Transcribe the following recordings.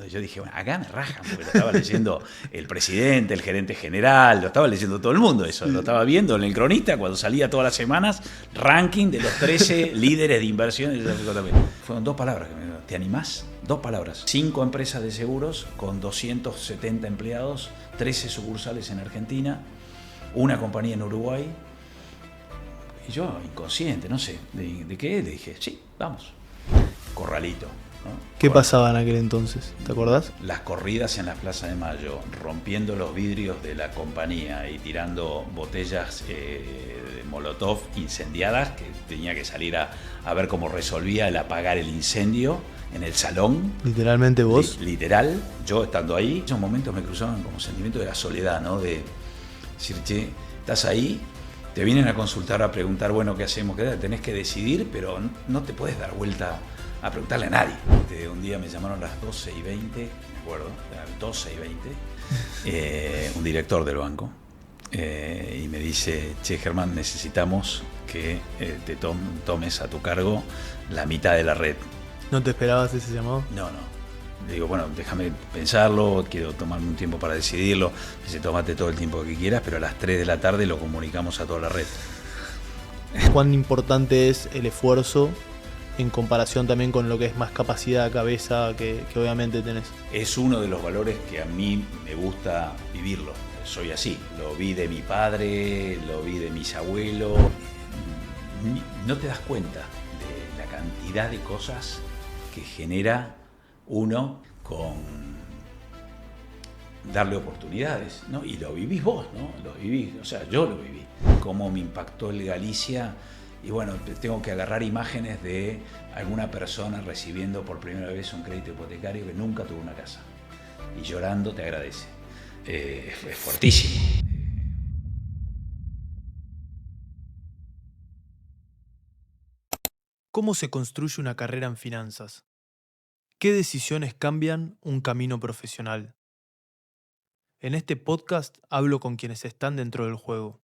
Yo dije, bueno, acá me rajan, porque lo estaba leyendo el presidente, el gerente general, lo estaba leyendo todo el mundo eso, lo estaba viendo en el cronista cuando salía todas las semanas, ranking de los 13 líderes de inversiones. Fueron 2 palabras, ¿te animás? 2 palabras. 5 empresas de seguros con 270 empleados, 13 sucursales en Argentina, una compañía en Uruguay. Y yo, inconsciente, no sé, ¿de qué? Le dije, sí, vamos. Corralito. ¿No? ¿Qué pasaba en aquel entonces? ¿Te acordás? Las corridas en la Plaza de Mayo, rompiendo los vidrios de la compañía y tirando botellas de Molotov incendiadas, que tenía que salir a ver cómo resolvía el apagar el incendio en el salón. ¿Literalmente vos? Literal, yo estando ahí. Esos momentos me cruzaban como sentimiento de la soledad, ¿no? De decir, che, estás ahí, te vienen a consultar, a preguntar, bueno, ¿qué hacemos? Tenés que decidir, pero no te puedes dar vuelta a preguntarle a nadie. Un día me llamaron a las 12:20, me acuerdo, a las 12:20, un director del banco, y me dice, che, Germán, necesitamos que te tomes a tu cargo la mitad de la red. ¿No te esperabas ese llamado? No. Le digo, bueno, déjame pensarlo, quiero tomarme un tiempo para decidirlo. Dice, tómate todo el tiempo que quieras, pero a las 3 de la tarde lo comunicamos a toda la red. ¿Cuán importante es el esfuerzo en comparación también con lo que es más capacidad de cabeza que obviamente tenés? Es uno de los valores que a mí me gusta vivirlo. Soy así, lo vi de mi padre, lo vi de mis abuelos. No te das cuenta de la cantidad de cosas que genera uno con darle oportunidades, ¿no? Y lo vivís vos, ¿no? Lo vivís, o sea, yo lo viví. Cómo me impactó el Galicia. Y bueno, tengo que agarrar imágenes de alguna persona recibiendo por primera vez un crédito hipotecario que nunca tuvo una casa. Y llorando te agradece. Es fuertísimo. ¿Cómo se construye una carrera en finanzas? ¿Qué decisiones cambian un camino profesional? En este podcast hablo con quienes están dentro del juego.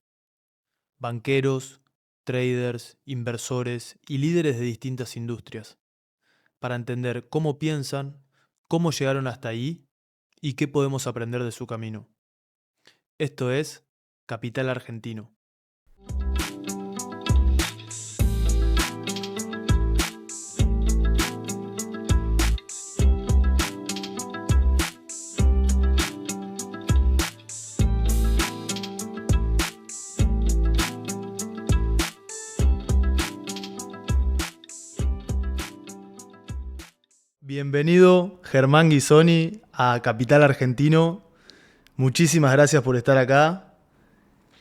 Banqueros, traders, inversores y líderes de distintas industrias, para entender cómo piensan, cómo llegaron hasta ahí y qué podemos aprender de su camino. Esto es Capital Argentino. Bienvenido, Germán Ghisoni, a Capital Argentino. Muchísimas gracias por estar acá.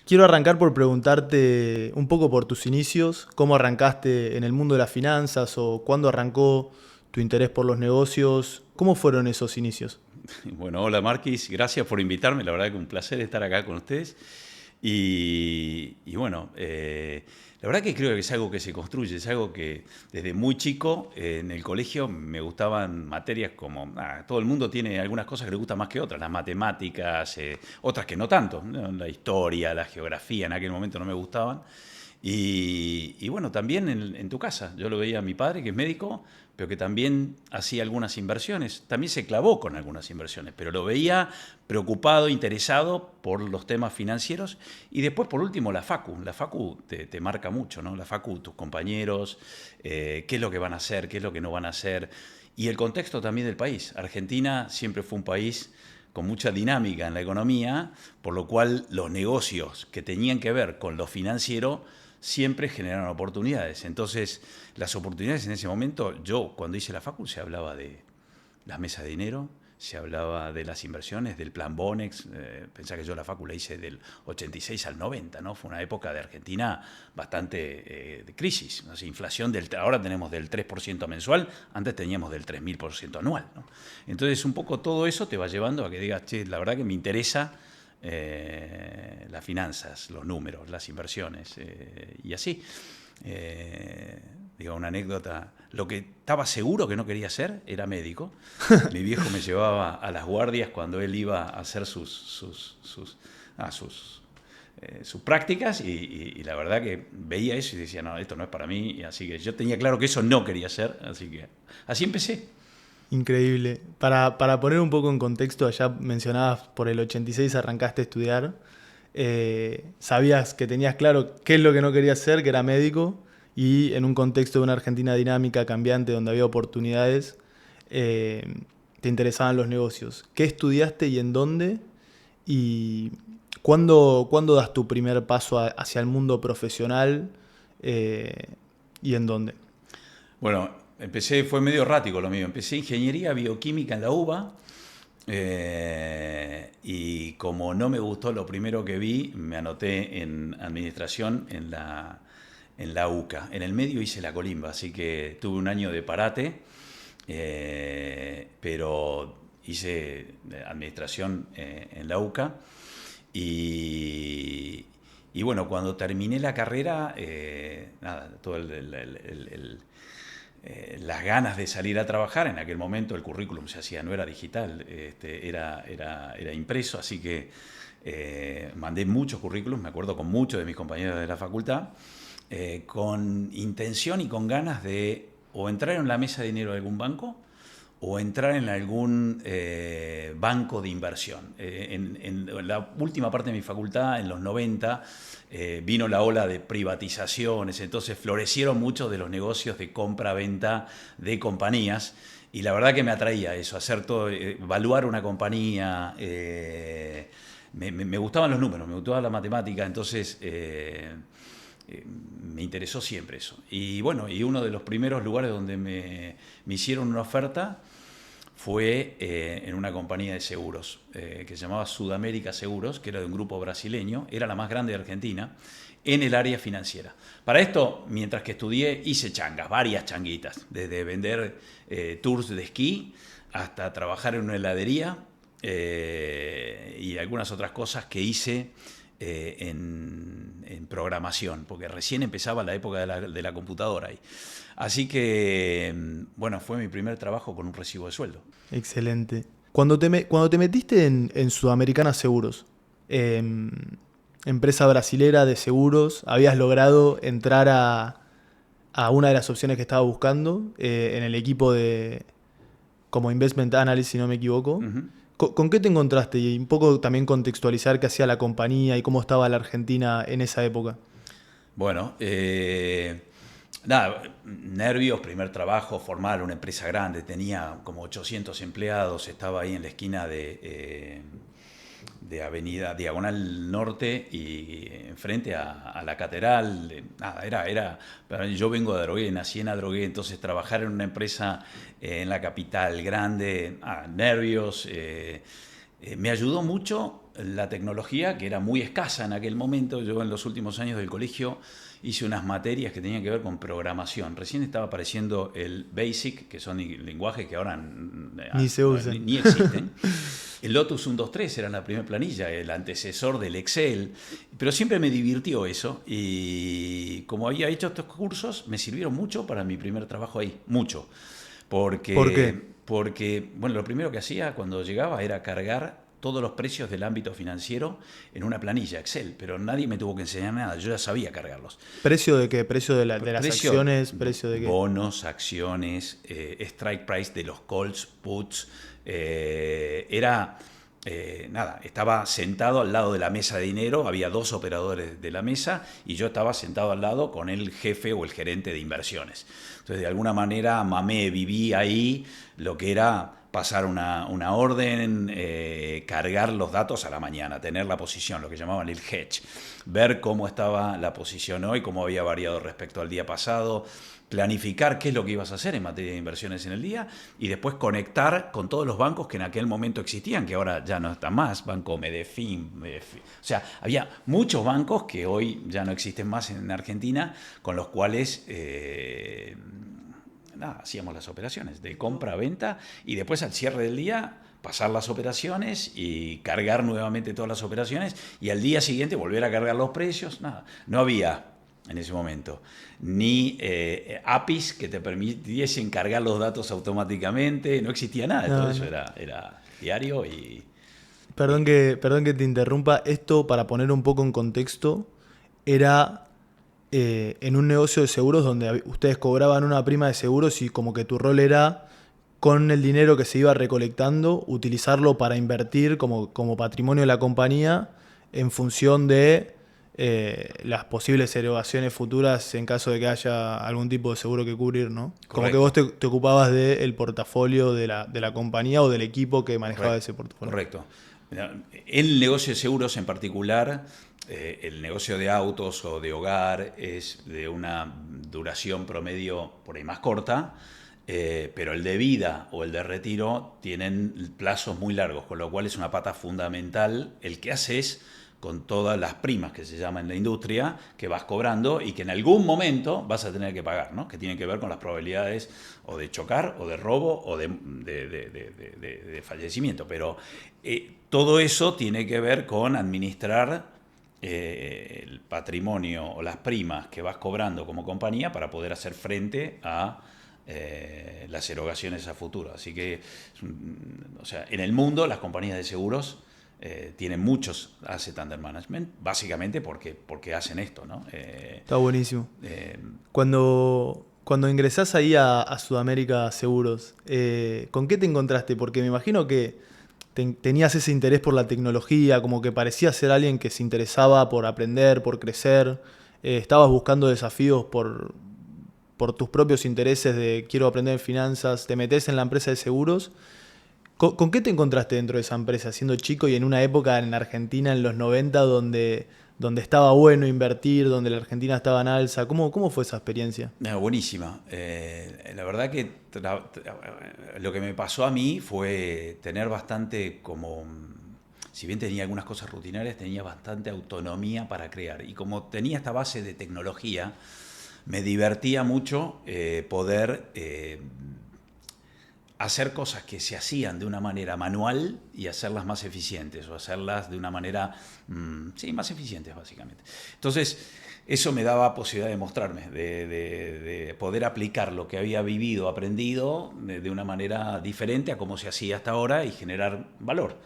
Quiero arrancar por preguntarte un poco por tus inicios, cómo arrancaste en el mundo de las finanzas o cuándo arrancó tu interés por los negocios. ¿Cómo fueron esos inicios? Bueno, hola Marquis, gracias por invitarme, la verdad que un placer estar acá con ustedes. Y bueno, la verdad que creo que es algo que se construye, es algo que desde muy chico en el colegio me gustaban materias como, todo el mundo tiene algunas cosas que le gustan más que otras, las matemáticas, otras que no tanto, ¿no? La historia, la geografía en aquel momento no me gustaban. Y bueno, también en tu casa, yo lo veía a mi padre, que es médico, pero que también hacía algunas inversiones, también se clavó con algunas inversiones, pero lo veía preocupado, interesado por los temas financieros. Y después, por último, la facu te marca mucho, ¿no? La facu, tus compañeros, qué es lo que van a hacer, qué es lo que no van a hacer, y el contexto también del país. Argentina siempre fue un país con mucha dinámica en la economía, por lo cual los negocios que tenían que ver con lo financiero siempre generaron oportunidades. Entonces, las oportunidades en ese momento, yo cuando hice la facu se hablaba de las mesas de dinero, se hablaba de las inversiones, del plan Bonex. Pensá que yo la facu la hice del 86 al 90, ¿no? Fue una época de Argentina bastante de crisis. ¿No? Inflación, ahora tenemos del 3% mensual, antes teníamos del 3000% anual, ¿no? Entonces, un poco todo eso te va llevando a que digas, che, la verdad que me interesa las finanzas, los números, las inversiones, y así. Digo, una anécdota, lo que estaba seguro que no quería hacer era médico. Mi viejo me llevaba a las guardias cuando él iba a hacer sus prácticas y la verdad que veía eso y decía, no, esto no es para mí, y así que yo tenía claro que eso no quería hacer, así que así empecé. Increíble. Para poner un poco en contexto, allá mencionabas por el 86 arrancaste a estudiar. Sabías que tenías claro qué es lo que no querías ser, que era médico, y en un contexto de una Argentina dinámica, cambiante, donde había oportunidades, te interesaban los negocios. ¿Qué estudiaste y en dónde? ¿Y cuándo das tu primer paso hacia el mundo profesional y en dónde? Bueno, fue medio errático lo mío. Empecé ingeniería bioquímica en la UBA y como no me gustó lo primero que vi, me anoté en administración en la UCA. En el medio hice la colimba, así que tuve un año de parate, pero hice administración en la UCA y, y bueno, cuando terminé la carrera, nada, todo las ganas de salir a trabajar. En aquel momento el currículum se hacía, no era digital, era impreso, así que mandé muchos currículums, me acuerdo con muchos de mis compañeros de la facultad, con intención y con ganas de o entrar en la mesa de dinero de algún banco o entrar en algún banco de inversión. En la última parte de mi facultad, en los 90, vino la ola de privatizaciones, entonces florecieron muchos de los negocios de compra-venta de compañías, y la verdad que me atraía eso, hacer todo, evaluar una compañía, me gustaban los números, me gustaba la matemática, entonces me interesó siempre eso. Y bueno, y uno de los primeros lugares donde me hicieron una oferta fue en una compañía de seguros que se llamaba Sudamérica Seguros, que era de un grupo brasileño, era la más grande de Argentina, en el área financiera. Para esto, mientras que estudié, hice changas, varias changuitas, desde vender tours de esquí hasta trabajar en una heladería y algunas otras cosas que hice en programación, porque recién empezaba la época de la computadora ahí. Así que, bueno, fue mi primer trabajo con un recibo de sueldo. Excelente. Cuando te metiste en Sudamericana Seguros, empresa brasilera de seguros, habías logrado entrar a una de las opciones que estaba buscando en el equipo como Investment Analyst, si no me equivoco. Uh-huh. ¿Con qué te encontraste? Y un poco también contextualizar qué hacía la compañía y cómo estaba la Argentina en esa época. Bueno, nada, nervios, primer trabajo formal, una empresa grande, tenía como 800 empleados, estaba ahí en la esquina de Avenida Diagonal Norte y enfrente a la Catedral. Nada, yo vengo de Adrogué, nací en Adrogué, entonces trabajar en una empresa en la capital grande, nervios. Me ayudó mucho la tecnología, que era muy escasa en aquel momento. Yo en los últimos años del colegio hice unas materias que tenían que ver con programación. Recién estaba apareciendo el BASIC, que son lenguajes que ahora Ni se usan. ni existen. El Lotus 123 era la primera planilla, el antecesor del Excel, pero siempre me divirtió eso, y como había hecho estos cursos, me sirvieron mucho para mi primer trabajo ahí, mucho. ¿Por qué? Porque, bueno, lo primero que hacía cuando llegaba era cargar todos los precios del ámbito financiero en una planilla Excel, pero nadie me tuvo que enseñar nada, yo ya sabía cargarlos. ¿Precio de qué? ¿Precio de las acciones? ¿Precio de qué? Bonos, acciones, strike price de los calls, puts. Estaba sentado al lado de la mesa de dinero, había dos operadores de la mesa y yo estaba sentado al lado con el jefe o el gerente de inversiones. Entonces, de alguna manera, viví ahí lo que era pasar una orden, cargar los datos a la mañana, tener la posición, lo que llamaban el hedge, ver cómo estaba la posición hoy, cómo había variado respecto al día pasado, planificar qué es lo que ibas a hacer en materia de inversiones en el día y después conectar con todos los bancos que en aquel momento existían, que ahora ya no están más, Banco Medefin. O sea, había muchos bancos que hoy ya no existen más en Argentina, con los cuales hacíamos las operaciones de compra-venta y después al cierre del día pasar las operaciones y cargar nuevamente todas las operaciones y al día siguiente volver a cargar los precios. Nada, no había en ese momento ni APIs que te permitiesen cargar los datos automáticamente, no existía nada, todo eso era diario y... Perdón que te interrumpa, esto para poner un poco en contexto, era en un negocio de seguros donde ustedes cobraban una prima de seguros y como que tu rol era con el dinero que se iba recolectando, utilizarlo para invertir como patrimonio de la compañía en función de las posibles erogaciones futuras en caso de que haya algún tipo de seguro que cubrir, ¿no? Correcto. Como que vos te ocupabas del portafolio de la compañía o del equipo que manejaba ese portafolio. Correcto. El negocio de seguros en particular, el negocio de autos o de hogar es de una duración promedio por ahí más corta, pero el de vida o el de retiro tienen plazos muy largos, con lo cual es una pata fundamental. El que haces con todas las primas que se llama en la industria, que vas cobrando y que en algún momento vas a tener que pagar, ¿no? Que tienen que ver con las probabilidades o de chocar, o de robo, o de fallecimiento. Pero todo eso tiene que ver con administrar el patrimonio o las primas que vas cobrando como compañía para poder hacer frente a las erogaciones a futuro. Así que, o sea, en el mundo las compañías de seguros tienen muchos asset under management, básicamente porque hacen esto, ¿no? Está buenísimo. Cuando ingresás ahí a Sudamérica Seguros, ¿con qué te encontraste? Porque me imagino que tenías ese interés por la tecnología, como que parecías ser alguien que se interesaba por aprender, por crecer, estabas buscando desafíos por tus propios intereses de quiero aprender finanzas, te metés en la empresa de seguros. ¿Con qué te encontraste dentro de esa empresa, siendo chico y en una época en Argentina, en los 90, donde estaba bueno invertir, donde la Argentina estaba en alza? ¿Cómo fue esa experiencia? Buenísima. La verdad que lo que me pasó a mí fue tener bastante como, si bien tenía algunas cosas rutinarias, tenía bastante autonomía para crear. Y como tenía esta base de tecnología, me divertía mucho poder hacer cosas que se hacían de una manera manual y hacerlas más eficientes, o hacerlas de una manera, sí, más eficientes básicamente. Entonces, eso me daba posibilidad de mostrarme, de poder aplicar lo que había vivido, aprendido, de una manera diferente a cómo se hacía hasta ahora y generar valor.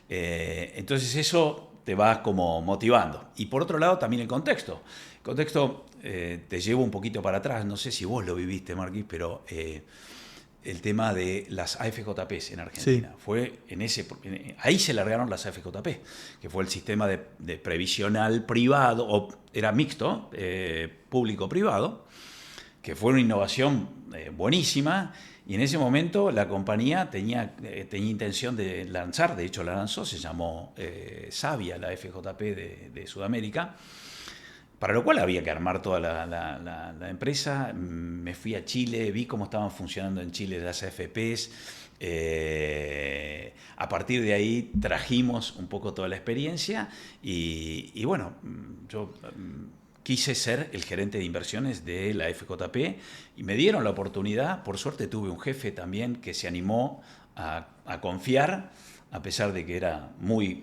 Entonces eso te va como motivando. Y por otro lado también el contexto. El contexto te llevo un poquito para atrás, no sé si vos lo viviste, Marquis, pero el tema de las AFJPs en Argentina. Sí. Fue ahí se largaron las AFJP, que fue el sistema de previsional privado, o era mixto, público-privado, que fue una innovación buenísima, y en ese momento la compañía tenía intención de lanzar, de hecho la lanzó, se llamó Savia, la AFJP de Sudamérica, para lo cual había que armar toda la empresa. Me fui a Chile, vi cómo estaban funcionando en Chile las AFPs. A partir de ahí trajimos un poco toda la experiencia y bueno, yo quise ser el gerente de inversiones de la FJP y me dieron la oportunidad. Por suerte tuve un jefe también que se animó a confiar, a pesar de que era muy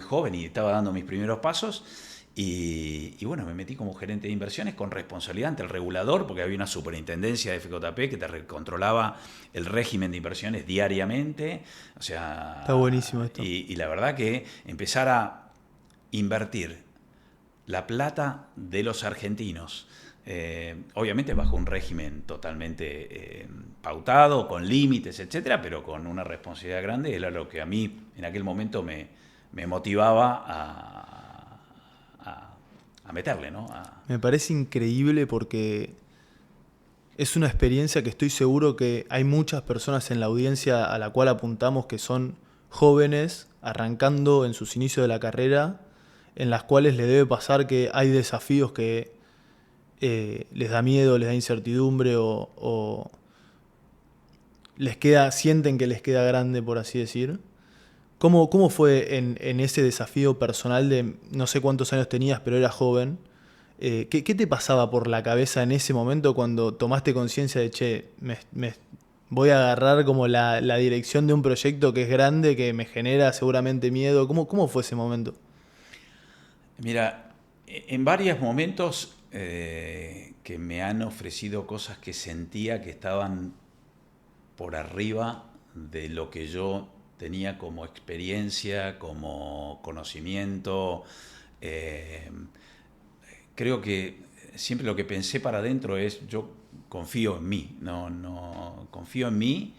joven y estaba dando mis primeros pasos. Y bueno, me metí como gerente de inversiones con responsabilidad ante el regulador, porque había una superintendencia de FJP que te controlaba el régimen de inversiones diariamente. O sea, está buenísimo esto. Y la verdad que empezar a invertir la plata de los argentinos, obviamente bajo un régimen totalmente pautado, con límites, etcétera, pero con una responsabilidad grande, era lo que a mí en aquel momento me motivaba a meterle, ¿no? Me parece increíble porque es una experiencia que estoy seguro que hay muchas personas en la audiencia a la cual apuntamos que son jóvenes, arrancando en sus inicios de la carrera, en las cuales les debe pasar que hay desafíos que les da miedo, les da incertidumbre o sienten que les queda grande, por así decir. ¿Cómo fue en ese desafío personal de no sé cuántos años tenías, pero eras joven? ¿Qué te pasaba por la cabeza en ese momento cuando tomaste conciencia de, che, me voy a agarrar como la dirección de un proyecto que es grande, que me genera seguramente miedo? ¿Cómo fue ese momento? Mira, en varios momentos que me han ofrecido cosas que sentía que estaban por arriba de lo que yo tenía como experiencia, como conocimiento. Creo que siempre lo que pensé para adentro es, yo confío en mí, no confío en mí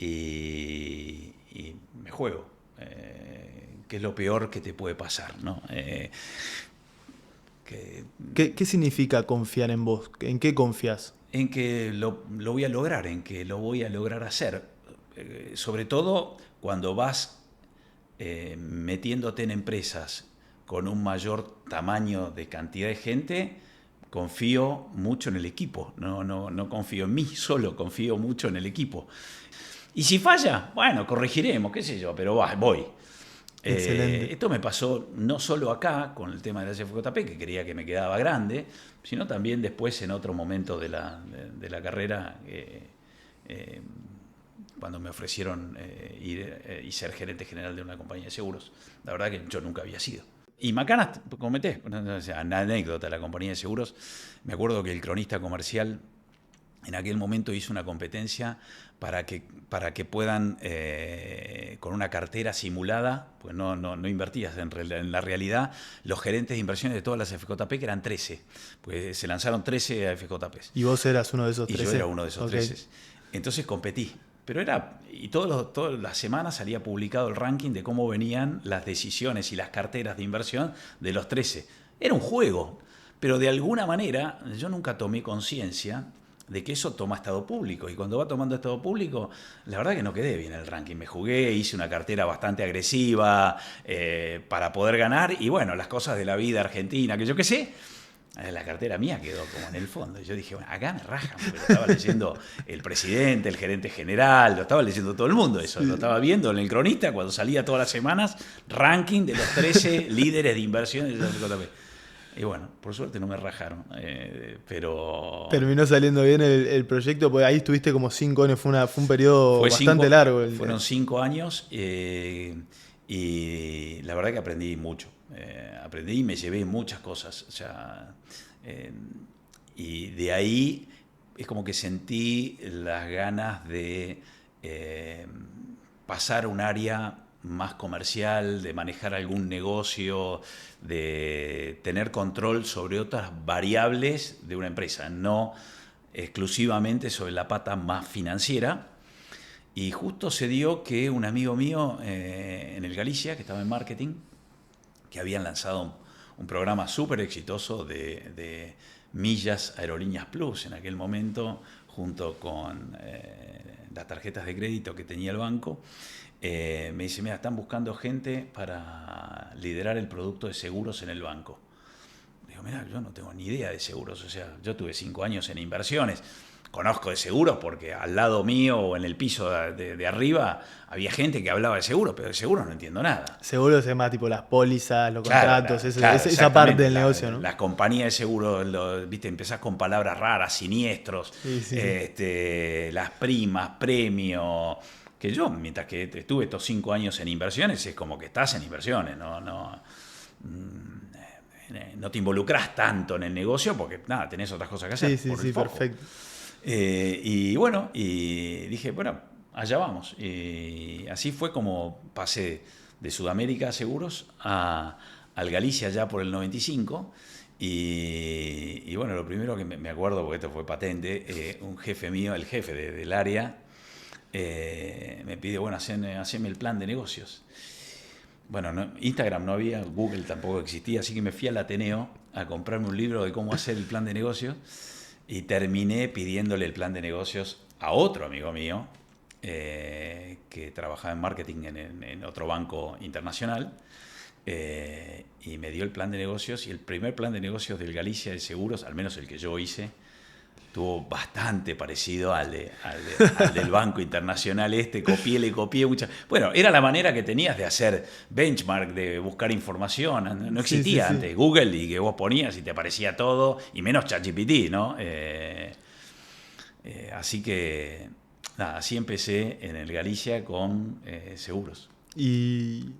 y me juego. Que es lo peor que te puede pasar, ¿no? ¿Qué significa confiar en vos? ¿En qué confías? En que lo voy a lograr, en que lo voy a lograr hacer. Sobre todo cuando vas metiéndote en empresas con un mayor tamaño de cantidad de gente, confío mucho en el equipo. No confío en mí solo, confío mucho en el equipo. Y si falla, bueno, corregiremos, qué sé yo, pero voy. Excelente. Esto me pasó no solo acá con el tema de la CFJP, que creía que me quedaba grande, sino también después en otro momento de la carrera, cuando me ofrecieron ir y ser gerente general de una compañía de seguros. La verdad que yo nunca había sido. Y Macanas, comenté, una anécdota de la compañía de seguros. Me acuerdo que el cronista comercial en aquel momento hizo una competencia para que puedan, con una cartera simulada, pues no invertías en la realidad, los gerentes de inversiones de todas las FJP, que eran 13, pues se lanzaron 13 FJPs. ¿Y vos eras uno de esos 13? Y yo era uno de esos 13. Entonces competí. Y todas las semanas salía publicado el ranking de cómo venían las decisiones y las carteras de inversión de los 13. Era un juego, pero de alguna manera yo nunca tomé conciencia de que eso toma estado público. Y cuando va tomando estado público, la verdad que no quedé bien en el ranking. Me jugué, hice una cartera bastante agresiva para poder ganar. Y bueno, las cosas de la vida argentina, que yo qué sé, la cartera mía quedó como en el fondo. Y yo dije, bueno, acá me rajan, porque lo estaba leyendo el presidente, el gerente general, lo estaba leyendo todo el mundo eso. Sí. Lo estaba viendo en el cronista cuando salía todas las semanas, ranking de los 13 líderes de inversiones de la FJP. Y bueno, por suerte no me rajaron, pero... Terminó saliendo bien el proyecto, porque ahí estuviste como 5 años, fue un periodo bastante largo. Fueron 5 años y la verdad que aprendí mucho. Aprendí y me llevé muchas cosas. O sea, y de ahí es como que sentí las ganas de pasar a un área más comercial, de manejar algún negocio, de tener control sobre otras variables de una empresa, no exclusivamente sobre la pata más financiera. Y justo se dio que un amigo mío en el Galicia, que estaba en marketing, que habían lanzado un programa súper exitoso de millas Aerolíneas Plus en aquel momento, junto con las tarjetas de crédito que tenía el banco. Me dice, mira, están buscando gente para liderar el producto de seguros en el banco. Digo, mira, yo no tengo ni idea de seguros, o sea, yo tuve 5 años en inversiones, conozco de seguros porque al lado mío o en el piso de arriba había gente que hablaba de seguros, pero de seguros no entiendo nada. Seguros es más tipo las pólizas, los contratos, esa parte del negocio, ¿no? Las compañías de seguros, viste, empezás con palabras raras, siniestros, sí. Las primas, premios... Que yo, mientras que estuve estos 5 años en inversiones, es como que estás en inversiones, no te involucras tanto en el negocio porque, nada, tenés otras cosas que hacer. Sí, perfecto. Y bueno, y dije, bueno, allá vamos. Y así fue como pasé de Sudamérica a Seguros al Galicia ya por el 95. Y bueno, lo primero que me acuerdo, porque esto fue patente, un jefe mío, el jefe del área, me pidió, bueno, haceme el plan de negocios. Bueno, Instagram no había, Google tampoco existía, así que me fui al Ateneo a comprarme un libro de cómo hacer el plan de negocios y terminé pidiéndole el plan de negocios a otro amigo mío que trabajaba en marketing en otro banco internacional y me dio el plan de negocios, y el primer plan de negocios del Galicia de Seguros, al menos el que yo hice, tuvo bastante parecido al del Banco Internacional le copié muchas... Bueno, era la manera que tenías de hacer benchmark, de buscar información, no existía antes Google, y que vos ponías y te aparecía todo, y menos ChatGPT, ¿no? Así que, nada, así empecé en el Galicia con seguros. ¿Y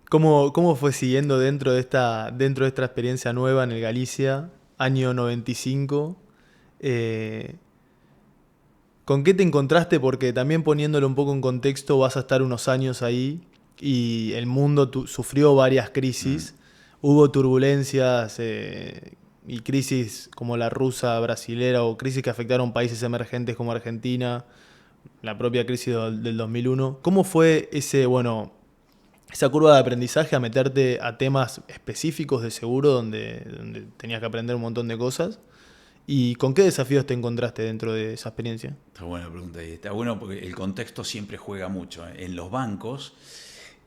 cómo fue siguiendo dentro de esta experiencia nueva en el Galicia, año 95? ¿Con qué te encontraste? Porque también poniéndolo un poco en contexto, vas a estar unos años ahí y el mundo sufrió varias crisis. Hubo turbulencias y crisis como la rusa, brasilera, o crisis que afectaron países emergentes como Argentina, la propia crisis del 2001. ¿Cómo fue esa curva de aprendizaje a meterte a temas específicos de seguro donde tenías que aprender un montón de cosas? ¿Y con qué desafíos te encontraste dentro de esa experiencia? Está buena la pregunta y está bueno porque el contexto siempre juega mucho. En los bancos,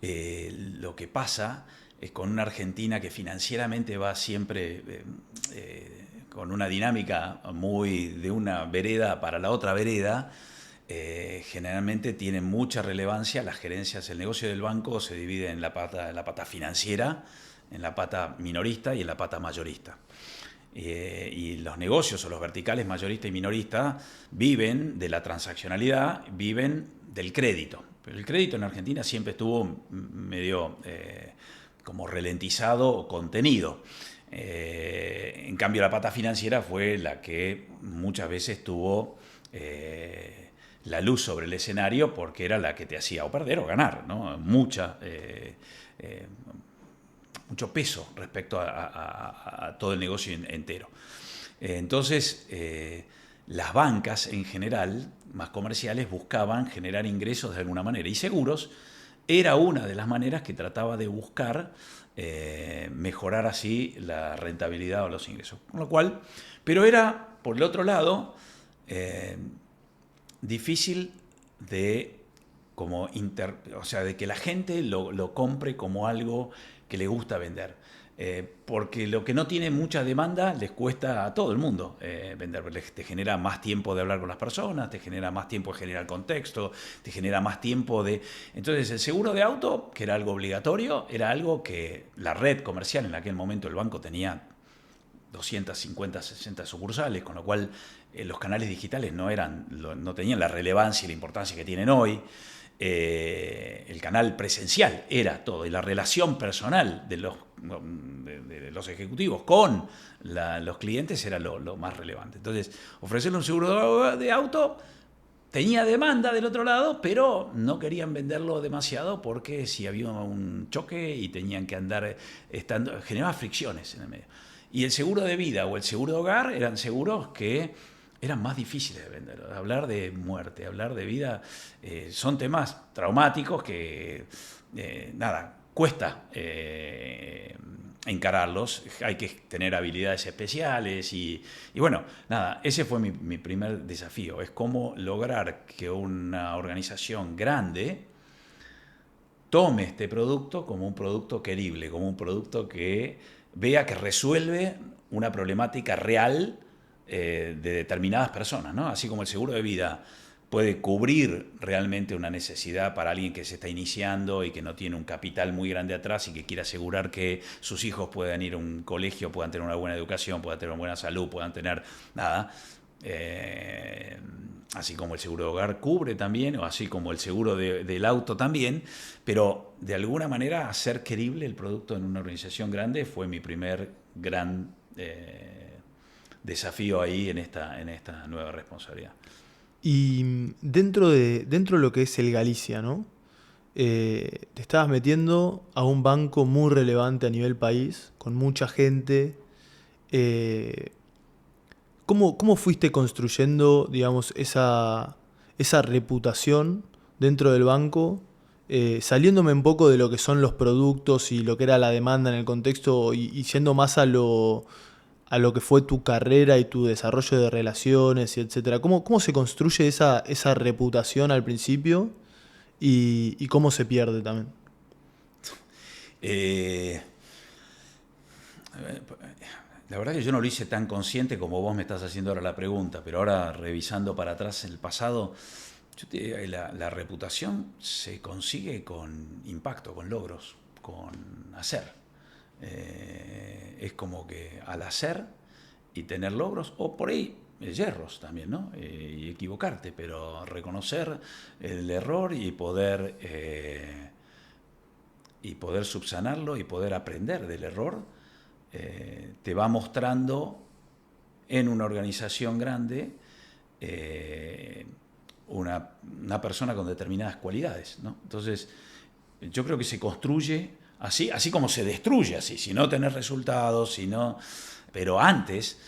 lo que pasa es con una Argentina que financieramente va siempre con una dinámica muy de una vereda para la otra vereda. Generalmente tienen mucha relevancia las gerencias. El negocio del banco se divide en la pata financiera, en la pata minorista y en la pata mayorista. Y los negocios o los verticales mayorista y minorista viven de la transaccionalidad, viven del crédito. Pero el crédito en Argentina siempre estuvo medio como ralentizado o contenido. En cambio, la pata financiera fue la que muchas veces tuvo la luz sobre el escenario porque era la que te hacía o perder o ganar, ¿no? Mucho peso respecto a todo el negocio entero. Entonces, las bancas en general, más comerciales, buscaban generar ingresos de alguna manera. Y seguros era una de las maneras que trataba de buscar mejorar así la rentabilidad o los ingresos. Con lo cual, pero era, por el otro lado, difícil de de que la gente lo compre como algo que le gusta vender. Porque lo que no tiene mucha demanda les cuesta a todo el mundo vender. Te genera más tiempo de hablar con las personas, te genera más tiempo de generar contexto, te genera más tiempo de... Entonces el seguro de auto, que era algo obligatorio, era algo que la red comercial, en aquel momento el banco tenía 250, 60 sucursales, con lo cual los canales digitales no tenían la relevancia y la importancia que tienen hoy. El canal presencial era todo, y la relación personal de los ejecutivos con los clientes era lo más relevante. Entonces, ofrecerle un seguro de auto tenía demanda del otro lado, pero no querían venderlo demasiado porque si había un choque y tenían que andar generaba fricciones en el medio. Y el seguro de vida o el seguro de hogar eran seguros que eran más difíciles de vender. Hablar de muerte, hablar de vida, son temas traumáticos que, cuesta encararlos. Hay que tener habilidades especiales y bueno, ese fue mi primer desafío. Es cómo lograr que una organización grande tome este producto como un producto querible, como un producto que vea que resuelve una problemática real de determinadas personas, ¿no? Así como el seguro de vida puede cubrir realmente una necesidad para alguien que se está iniciando y que no tiene un capital muy grande atrás y que quiere asegurar que sus hijos puedan ir a un colegio, puedan tener una buena educación, puedan tener una buena salud, puedan tener así como el seguro de hogar cubre también, o así como el seguro del auto también, pero de alguna manera hacer querible el producto en una organización grande fue mi primer gran desafío ahí en esta nueva responsabilidad. Y dentro de lo que es el Galicia, ¿no? Te estabas metiendo a un banco muy relevante a nivel país, con mucha gente. ¿Cómo fuiste construyendo, digamos, esa reputación dentro del banco? Saliéndome un poco de lo que son los productos y lo que era la demanda en el contexto y yendo más a lo que fue tu carrera y tu desarrollo de relaciones, y etcétera. ¿Cómo se construye esa reputación al principio y cómo se pierde también? La verdad que yo no lo hice tan consciente como vos me estás haciendo ahora la pregunta, pero ahora revisando para atrás en el pasado, yo te diría que la reputación se consigue con impacto, con logros, con hacer. Es como que al hacer y tener logros, o por ahí yerros también, ¿no? Y equivocarte, pero reconocer el error y poder subsanarlo y poder aprender del error, te va mostrando en una organización grande una persona con determinadas cualidades, ¿no? Entonces, yo creo que se construye así como se destruye así, si no tenés resultados, pero antes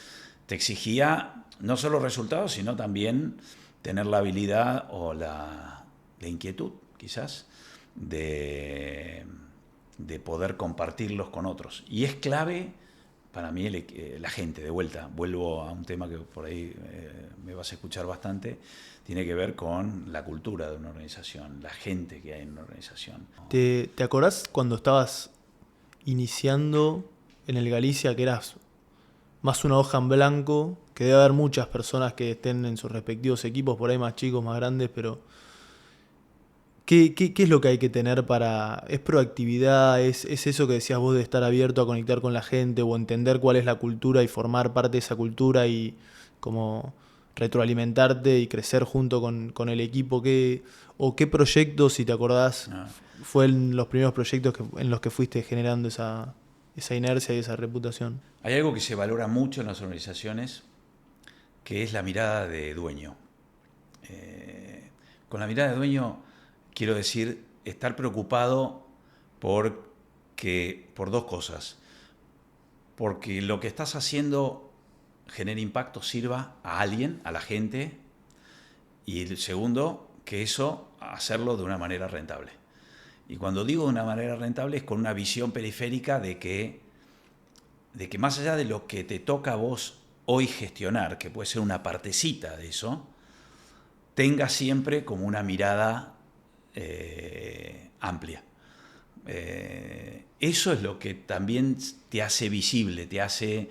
te exigía no solo resultados, sino también tener la habilidad o la inquietud, quizás, de poder compartirlos con otros. Y es clave para mí la gente, de vuelta. Vuelvo a un tema que por ahí me vas a escuchar bastante. Tiene que ver con la cultura de una organización, la gente que hay en una organización. ¿Te acordás cuando estabas iniciando en el Galicia, que eras más una hoja en blanco, que debe haber muchas personas que estén en sus respectivos equipos, por ahí más chicos, más grandes, pero ¿qué es lo que hay que tener para... ¿Es proactividad? ¿Es eso que decías vos de estar abierto a conectar con la gente o entender cuál es la cultura y formar parte de esa cultura y como retroalimentarte y crecer junto con el equipo? ¿Qué proyectos, si te acordás, fueron los primeros proyectos en los que fuiste generando esa inercia y esa reputación? Hay algo que se valora mucho en las organizaciones, que es la mirada de dueño. Con la mirada de dueño quiero decir estar preocupado por dos cosas. Porque lo que estás haciendo genere impacto, sirva a alguien, a la gente. Y el segundo, que eso, hacerlo de una manera rentable. Y cuando digo de una manera rentable es con una visión periférica de que más allá de lo que te toca a vos hoy gestionar, que puede ser una partecita de eso, tenga siempre como una mirada amplia. Eso es lo que también te hace visible, te hace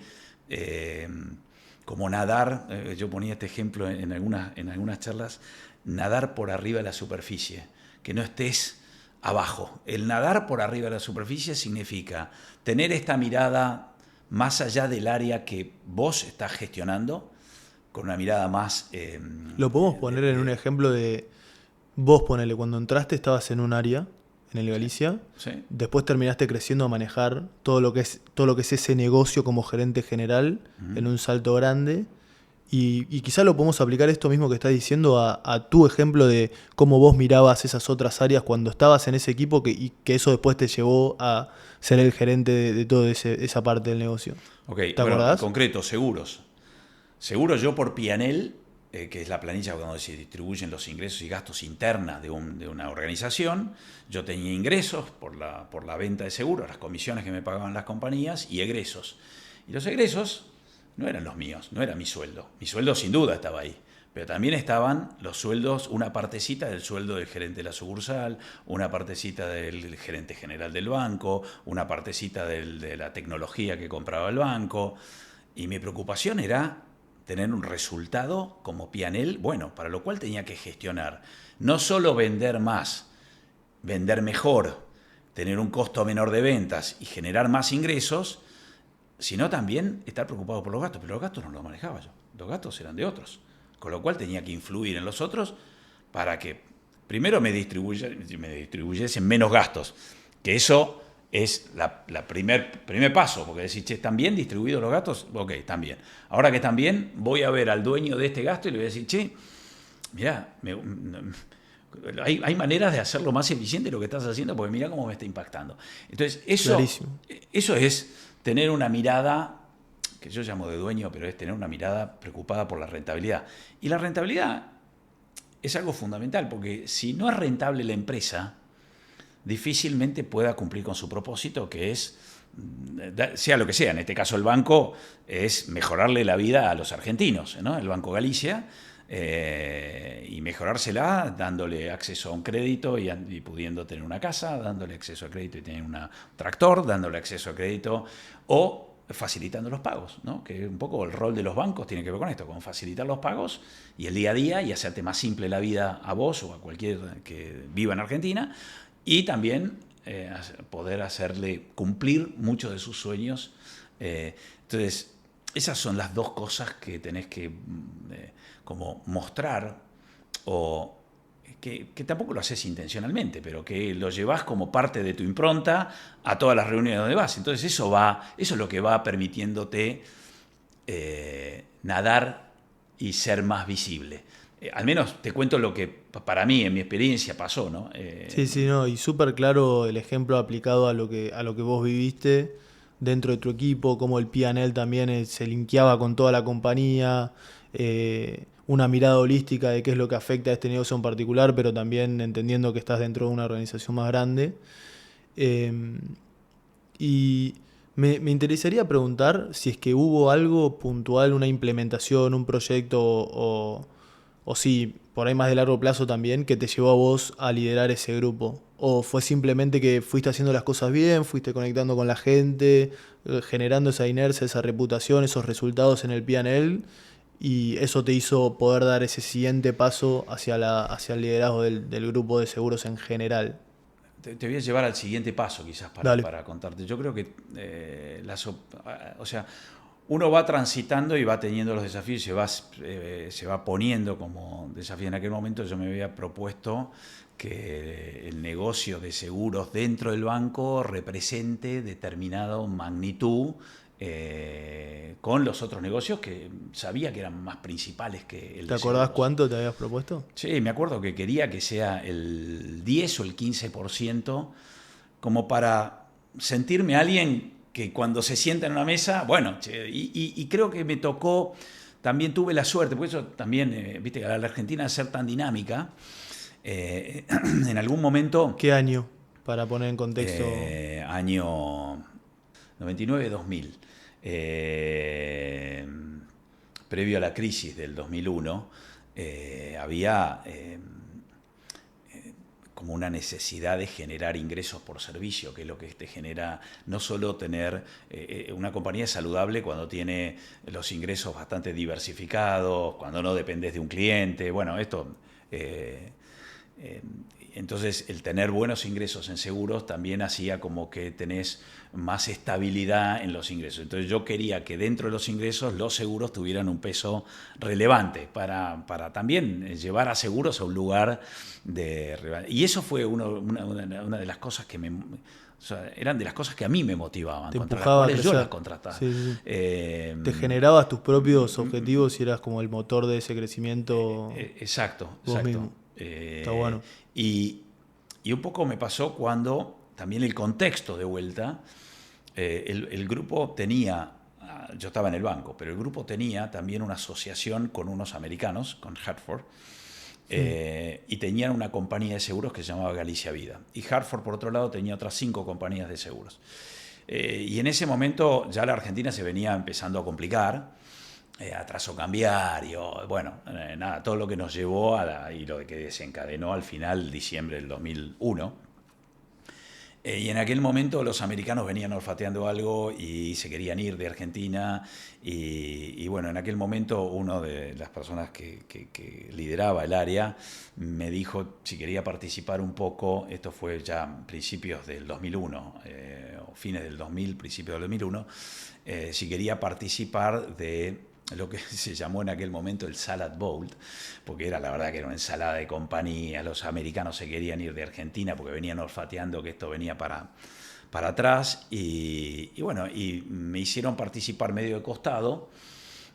como nadar. Yo ponía este ejemplo en algunas charlas: nadar por arriba de la superficie, que no estés abajo. El nadar por arriba de la superficie significa tener esta mirada más allá del área que vos estás gestionando, con una mirada más... Lo podemos poner en un ejemplo de... Vos ponele, cuando entraste estabas en un área, en el Galicia, sí. Después terminaste creciendo a manejar todo lo que es ese negocio como gerente general en un salto grande. Y quizá lo podemos aplicar esto mismo que estás diciendo a tu ejemplo de cómo vos mirabas esas otras áreas cuando estabas en ese equipo y que eso después te llevó a ser el gerente de toda esa parte del negocio. Ok, ¿Te acordás? En concreto, seguros. Seguros yo por P&L, que es la planilla donde se distribuyen los ingresos y gastos internas de una organización. Yo tenía ingresos por la venta de seguros, las comisiones que me pagaban las compañías, y egresos. Y los egresos no eran los míos, no era mi sueldo. Mi sueldo sin duda estaba ahí, pero también estaban los sueldos, una partecita del sueldo del gerente de la sucursal, una partecita del gerente general del banco, una partecita de la tecnología que compraba el banco. Y mi preocupación era tener un resultado como P&L bueno, para lo cual tenía que gestionar no solo vender más, vender mejor, tener un costo menor de ventas y generar más ingresos, sino también estar preocupado por los gastos. Pero los gastos no los manejaba yo, los gastos eran de otros, con lo cual tenía que influir en los otros para que primero me distribuyesen menos gastos, que eso es el primer paso, porque decís, che, ¿están bien distribuidos los gastos? Ok, están bien. Ahora que están bien, voy a ver al dueño de este gasto y le voy a decir, che, mirá, hay maneras de hacerlo más eficiente lo que estás haciendo, porque mirá cómo me está impactando. Entonces, eso es tener una mirada, que yo llamo de dueño, pero es tener una mirada preocupada por la rentabilidad. Y la rentabilidad es algo fundamental, porque si no es rentable la empresa, difícilmente pueda cumplir con su propósito, que es, sea lo que sea, en este caso el banco, es mejorarle la vida a los argentinos, ¿no? El Banco Galicia, y mejorársela dándole acceso a un crédito y pudiendo tener una casa, dándole acceso a crédito y tener un tractor, dándole acceso a crédito o facilitando los pagos, ¿no? Que un poco el rol de los bancos tiene que ver con esto, con facilitar los pagos y el día a día y hacerte más simple la vida a vos o a cualquier que viva en Argentina, y también poder hacerle cumplir muchos de sus sueños. Entonces, esas son las dos cosas que tenés que como mostrar, o que tampoco lo haces intencionalmente, pero que lo llevas como parte de tu impronta a todas las reuniones donde vas. Entonces eso es lo que va permitiéndote nadar y ser más visible. Al menos te cuento lo que para mí, en mi experiencia, pasó, ¿no? Sí, no, y súper claro el ejemplo aplicado a lo que vos viviste dentro de tu equipo, cómo el P&L también se linkeaba con toda la compañía. una mirada holística de qué es lo que afecta a este negocio en particular, pero también entendiendo que estás dentro de una organización más grande. Eh, y me interesaría preguntar si es que hubo algo puntual, una implementación, un proyecto o si por ahí más de largo plazo también, que te llevó a vos a liderar ese grupo. O fue simplemente que fuiste haciendo las cosas bien, fuiste conectando con la gente, generando esa inercia, esa reputación, esos resultados en el P&L, y eso te hizo poder dar ese siguiente paso hacia el liderazgo del grupo de seguros en general. Te voy a llevar al siguiente paso, quizás, Dale. para contarte. Yo creo que, o sea, uno va transitando y va teniendo los desafíos se va poniendo como desafío. En aquel momento yo me había propuesto que el negocio de seguros dentro del banco represente determinada magnitud con los otros negocios que sabía que eran más principales que el ¿Te de acordás seguros. cuánto te habías propuesto? Sí, me acuerdo que quería que sea el 10 o el 15%, como para sentirme alguien que cuando se sienta en una mesa, bueno, y creo que me tocó, también tuve la suerte, porque eso también, viste, a la Argentina ser tan dinámica, en algún momento, ¿Qué año? Para poner en contexto. año 99-2000, eh, previo a la crisis del 2001, había como una necesidad de generar ingresos por servicio, que es lo que te genera no solo tener una compañía saludable cuando tiene los ingresos bastante diversificados, cuando no dependes de un cliente, bueno, esto... eh, entonces, el tener buenos ingresos en seguros también hacía como que tenés más estabilidad en los ingresos. Entonces, yo quería que dentro de los ingresos los seguros tuvieran un peso relevante para también llevar a seguros a un lugar de... Y eso fue una de las cosas que o sea, eran de las cosas que a mí me motivaban, Te contra las empujaba a cuales yo las crecer. contrataba. Sí, sí, sí. Eh, Te generabas tus propios objetivos y eras como el motor de ese crecimiento exacto, vos exacto. mismo. Está bueno. Y, y un poco me pasó cuando también el contexto de vuelta, el grupo tenía, yo estaba en el banco, pero el grupo tenía también una asociación con unos americanos, con Hartford, y tenían una compañía de seguros que se llamaba Galicia Vida. Y Hartford, por otro lado, tenía otras 5 compañías de seguros. Y en ese momento ya la Argentina se venía empezando a complicar, atraso cambiario, bueno, nada, todo lo que nos llevó y lo que desencadenó al final, diciembre del 2001. Y en aquel momento los americanos venían olfateando algo y se querían ir de Argentina. Y bueno, en aquel momento uno de las personas que lideraba el área me dijo si quería participar un poco, esto fue ya principios del 2001, o fines del 2000, principios del 2001, si quería participar de lo que se llamó en aquel momento el Salad Bowl, porque era la verdad que era una ensalada de compañía, los americanos se querían ir de Argentina porque venían olfateando que esto venía para atrás, y bueno, y me hicieron participar medio de costado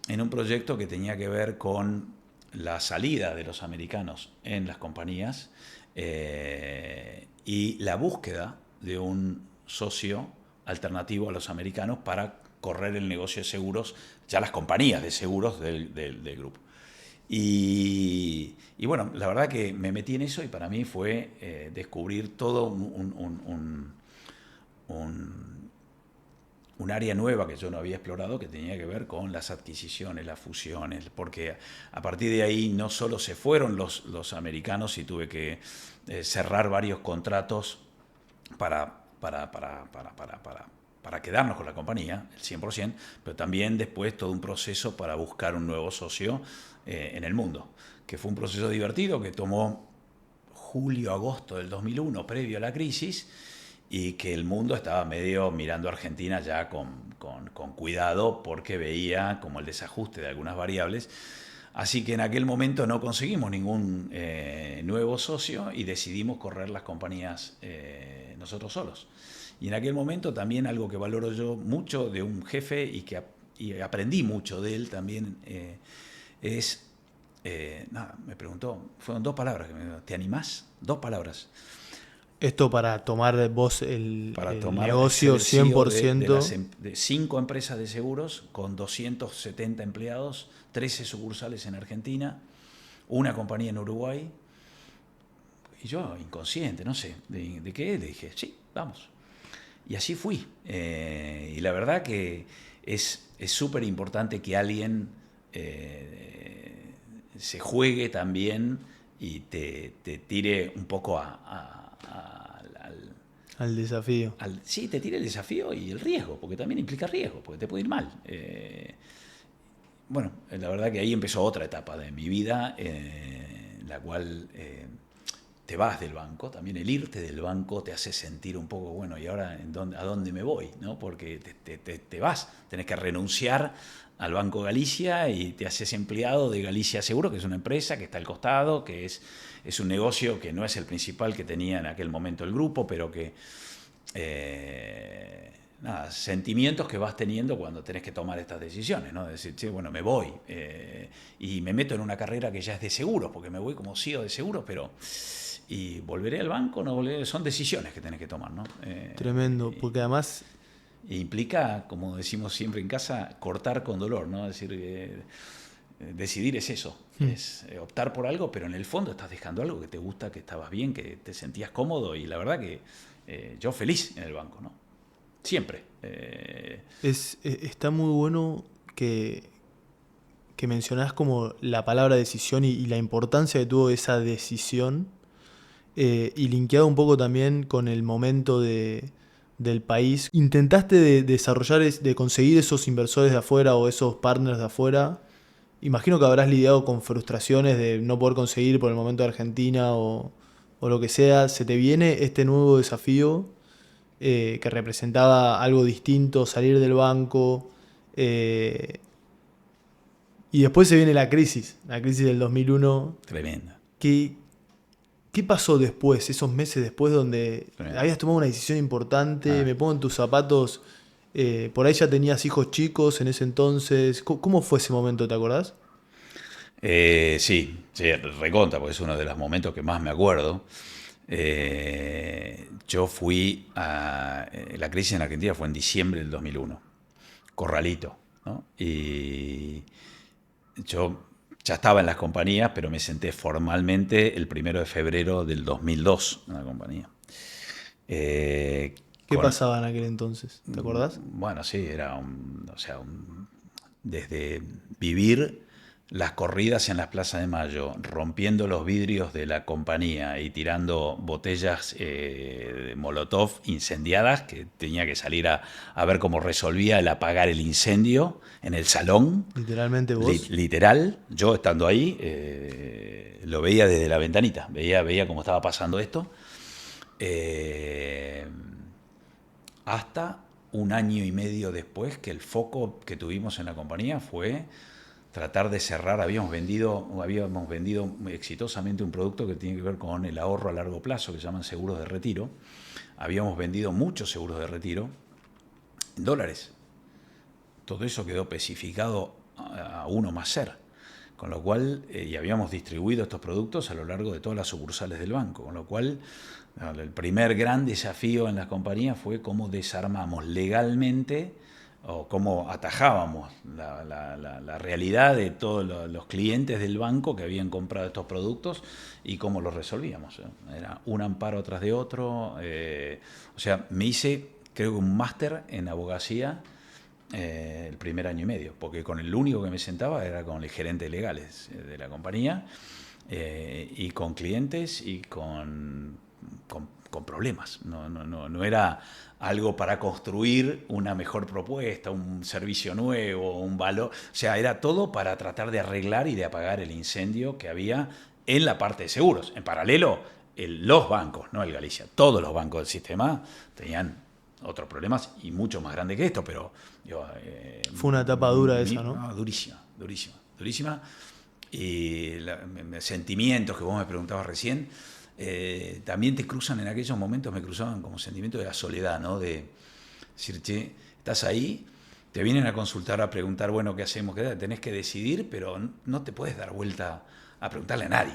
en un proyecto que tenía que ver con la salida de los americanos en las compañías y la búsqueda de un socio alternativo a los americanos para correr el negocio de seguros, ya las compañías de seguros del grupo. Y bueno, la verdad que me metí en eso y para mí fue descubrir todo un área nueva que yo no había explorado, que tenía que ver con las adquisiciones, las fusiones, porque a partir de ahí no solo se fueron los americanos y tuve que cerrar varios contratos para quedarnos con la compañía, el 100%, pero también después todo un proceso para buscar un nuevo socio en el mundo, que fue un proceso divertido que tomó julio-agosto del 2001, previo a la crisis, y que el mundo estaba medio mirando a Argentina ya con cuidado porque veía como el desajuste de algunas variables. Así que en aquel momento no conseguimos ningún nuevo socio y decidimos correr las compañías nosotros solos. Y en aquel momento también algo que valoro yo mucho de un jefe y aprendí mucho de él también es, nada, me preguntó, fueron 2 palabras, ¿te animás? 2 palabras. Esto para tomar vos Para el tomar negocio ser el CEO 100%. de 5 empresas de seguros con 270 empleados, 13 sucursales en Argentina, una compañía en Uruguay. Y yo, inconsciente, no sé de qué, le dije, sí, vamos. Y así fui. Y la verdad que es súper importante que alguien se juegue también y te tire un poco Al desafío. sí, te tire el desafío y el riesgo, porque también implica riesgo, porque te puede ir mal. Bueno, la verdad que ahí empezó otra etapa de mi vida, en la cual te vas del banco. También el irte del banco te hace sentir un poco, bueno, ¿y ahora a dónde me voy? ¿No? Porque te vas, tenés que renunciar al Banco Galicia y te haces empleado de Galicia Seguro, que es una empresa que está al costado, que es un negocio que no es el principal que tenía en aquel momento el grupo, pero que nada, sentimientos que vas teniendo cuando tenés que tomar estas decisiones, ¿no? De decir, che, bueno, me voy y me meto en una carrera que ya es de seguros, porque me voy como CEO de seguros, pero ¿y volveré al banco? No volveré? Son decisiones que tenés que tomar, ¿no? Tremendo, porque además Implica, como decimos siempre en casa, cortar con dolor, ¿no? Es decir, decidir es eso, es optar por algo, pero en el fondo estás dejando algo que te gusta, que estabas bien, que te sentías cómodo y la verdad que yo feliz en el banco, ¿no? Siempre. está muy bueno que mencionás como la palabra decisión y la importancia que tuvo esa decisión, y linkeado un poco también con el momento del país. ¿Intentaste de desarrollar, de conseguir esos inversores de afuera o esos partners de afuera? Imagino que habrás lidiado con frustraciones de no poder conseguir por el momento de Argentina o lo que sea. ¿Se te viene este nuevo desafío que representaba algo distinto, salir del banco? Y después se viene la crisis del 2001. Tremenda. ¿Qué pasó después, esos meses después donde Tremenda. habías tomado una decisión importante? Me pongo en tus zapatos. Por ahí ya tenías hijos chicos en ese entonces. ¿Cómo fue ese momento, te acordás? Sí, sí, recontra, porque es uno de los momentos que más me acuerdo. Yo fui a... La crisis en Argentina fue en diciembre del 2001, Corralito, ¿no? Y yo ya estaba en las compañías, pero me senté formalmente el 1 de febrero del 2002 en la compañía. ¿Qué pasaba en aquel entonces? ¿Te acordás? Bueno, sí, era desde vivir las corridas en las plazas de Mayo, rompiendo los vidrios de la compañía y tirando botellas de Molotov incendiadas, que tenía que salir a ver cómo resolvía el apagar el incendio en el salón. Literalmente vos. Literal, yo estando ahí, lo veía desde la ventanita, veía cómo estaba pasando esto. Hasta un año y medio después que el foco que tuvimos en la compañía fue tratar de cerrar. Habíamos vendido exitosamente un producto que tiene que ver con el ahorro a largo plazo, que se llaman seguros de retiro. Habíamos vendido muchos seguros de retiro en dólares. Todo eso quedó especificado a uno más ser. Con lo cual, y habíamos distribuido estos productos a lo largo de todas las sucursales del banco. Con lo cual, el primer gran desafío en las compañías fue cómo desarmamos legalmente o cómo atajábamos la realidad de todos los clientes del banco que habían comprado estos productos y cómo los resolvíamos. Era un amparo tras de otro. O sea, me hice, creo que un máster en abogacía el primer año y medio, porque con el único que me sentaba era con el gerente legales de la compañía y con clientes y con problemas. No era algo para construir una mejor propuesta, un servicio nuevo, un valor. O sea, era todo para tratar de arreglar y de apagar el incendio que había en la parte de seguros. En paralelo, los bancos, no el Galicia, todos los bancos del sistema tenían otros problemas y mucho más grandes que esto, pero fue una etapa dura esa, ¿no? Durísima. Y sentimientos que vos me preguntabas recién, también te cruzan en aquellos momentos, me cruzaban como sentimientos de la soledad, ¿no? De decir, che, estás ahí, te vienen a consultar, a preguntar, bueno, ¿qué hacemos? Tenés que decidir, pero no te puedes dar vuelta a preguntarle a nadde.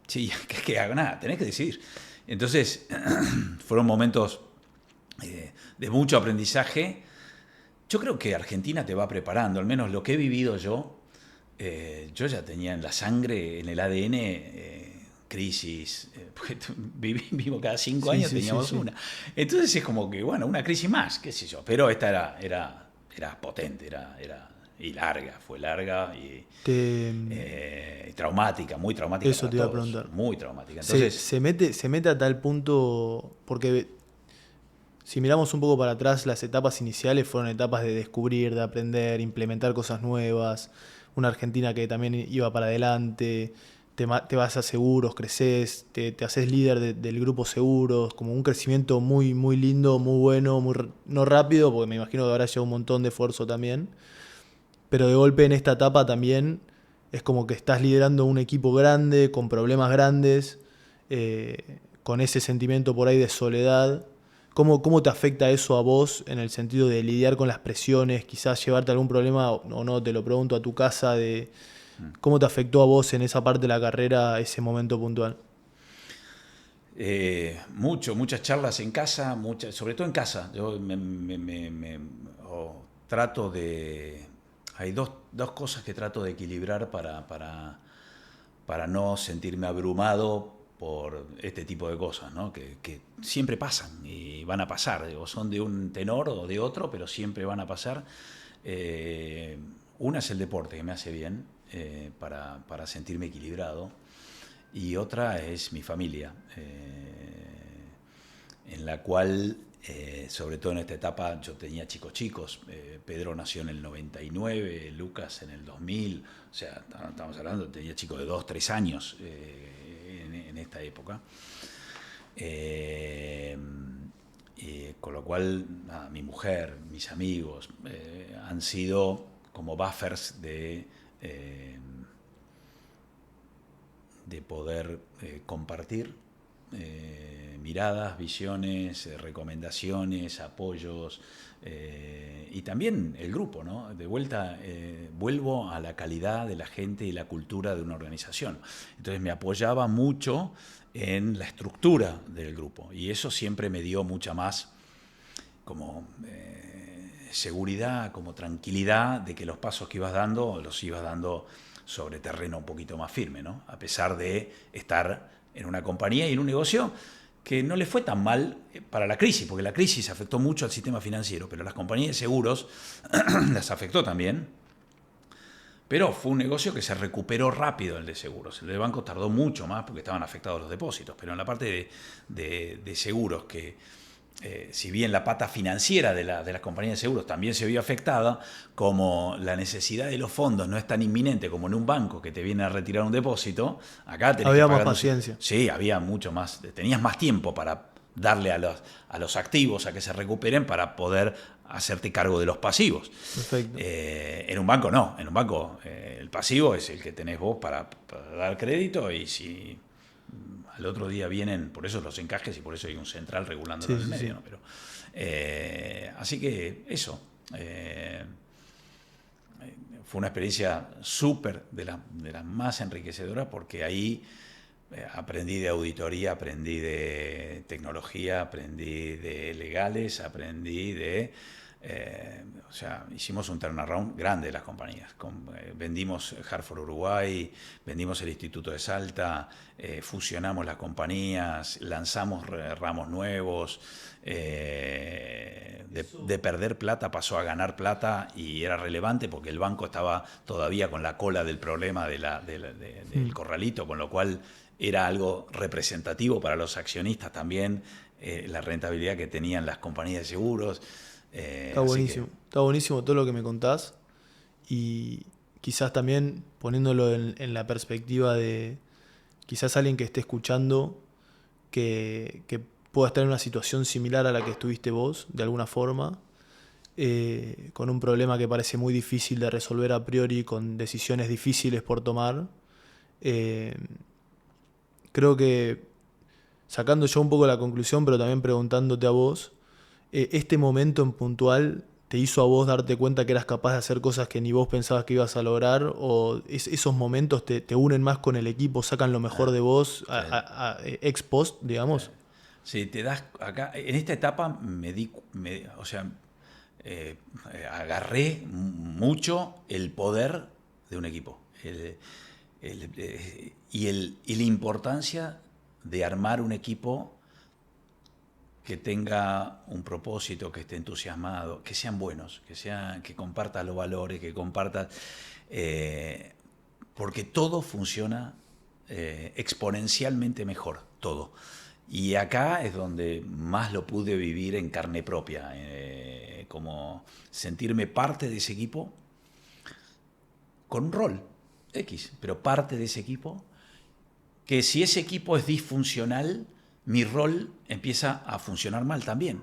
Sí, que haga nada, tenés que decidir. Entonces, fueron momentos de mucho aprendizaje. Yo creo que Argentina te va preparando, al menos lo que he vivido yo ya tenía en la sangre, en el ADN, crisis, porque vivo cada 5 años, teníamos una. Entonces es como que, bueno, una crisis más, qué sé yo, pero esta era potente, y larga, fue larga y traumática, muy traumática. Eso para te iba a todos, preguntar. muy traumática. Entonces, se mete a tal punto, porque si miramos un poco para atrás, las etapas iniciales fueron etapas de descubrir, de aprender, implementar cosas nuevas, una Argentina que también iba para adelante, te vas a seguros, creces, te haces líder del grupo seguros, como un crecimiento muy, muy lindo, muy bueno, no rápido, porque me imagino que habrá llevado un montón de esfuerzo también, pero de golpe en esta etapa también es como que estás liderando un equipo grande, con problemas grandes, con ese sentimiento por ahí de soledad. ¿Cómo te afecta eso a vos en el sentido de lidiar con las presiones, quizás llevarte algún problema, o no, te lo pregunto, a tu casa, de cómo te afectó a vos en esa parte de la carrera ese momento puntual? muchas charlas en casa, sobre todo en casa. Yo trato de... Hay dos cosas que trato de equilibrar para no sentirme abrumado por este tipo de cosas, ¿no? Que siempre pasan y van a pasar, o son de un tenor o de otro, pero siempre van a pasar. Una es el deporte, que me hace bien para sentirme equilibrado, y otra es mi familia, en la cual, sobre todo en esta etapa, yo tenía chicos. Pedro nació en el 99, Lucas en el 2000, o sea, estamos hablando, tenía chicos de 2, 3 años en esta época. Con lo cual, nada, mi mujer, mis amigos, han sido como buffers de poder compartir miradas, visiones, recomendaciones, apoyos, y también el grupo, ¿no? De vuelta, vuelvo a la calidad de la gente y la cultura de una organización. Entonces me apoyaba mucho en la estructura del grupo, y eso siempre me dio mucha más como seguridad, como tranquilidad de que los pasos que ibas dando los ibas dando sobre terreno un poquito más firme, ¿no? A pesar de estar en una compañía y en un negocio que no le fue tan mal para la crisis, porque la crisis afectó mucho al sistema financiero, pero las compañías de seguros las afectó también. Pero fue un negocio que se recuperó rápido, el de seguros. El de banco tardó mucho más porque estaban afectados los depósitos, pero en la parte de seguros, que si bien la pata financiera de las compañías de seguros también se vio afectada, como la necesidad de los fondos no es tan inminente como en un banco que te viene a retirar un depósito, acá tenés Había que pagar, más paciencia. Sí, había mucho más, tenías más tiempo para darle a los activos a que se recuperen para poder hacerte cargo de los pasivos. Perfecto. En un banco no, en un banco el pasivo es el que tenés vos para dar crédito, y si al otro día vienen, por eso los encajes y por eso hay un central regulándolo en el medio, ¿no? Pero, así que eso, fue una experiencia súper de las más enriquecedoras, porque ahí aprendí de auditoría, aprendí de tecnología, aprendí de legales, aprendí de... o sea, hicimos un turnaround grande de las compañías. Vendimos Hartford Uruguay, vendimos el Instituto de Salta, fusionamos las compañías, lanzamos ramos nuevos. De perder plata pasó a ganar plata, y era relevante porque el banco estaba todavía con la cola del problema del corralito, con lo cual era algo representativo para los accionistas también, la rentabilidad que tenían las compañías de seguros. Está buenísimo. Está buenísimo todo lo que me contás, y quizás también poniéndolo en la perspectiva de quizás alguien que esté escuchando que pueda estar en una situación similar a la que estuviste vos, de alguna forma, con un problema que parece muy difícil de resolver a priori, con decisiones difíciles por tomar. Creo que, sacando yo un poco la conclusión, pero también preguntándote a vos, este momento en puntual te hizo a vos darte cuenta que eras capaz de hacer cosas que ni vos pensabas que ibas a lograr, o esos momentos te unen más con el equipo, sacan lo mejor de vos ex post, digamos. Sí, te das acá, en esta etapa agarré mucho el poder de un equipo y la importancia de armar un equipo que tenga un propósito, que esté entusiasmado, que sean buenos, que compartan los valores, que compartan, porque todo funciona exponencialmente mejor, todo. Y acá es donde más lo pude vivir en carne propia, como sentirme parte de ese equipo, con un rol X, pero parte de ese equipo, que si ese equipo es disfuncional, mi rol empieza a funcionar mal también.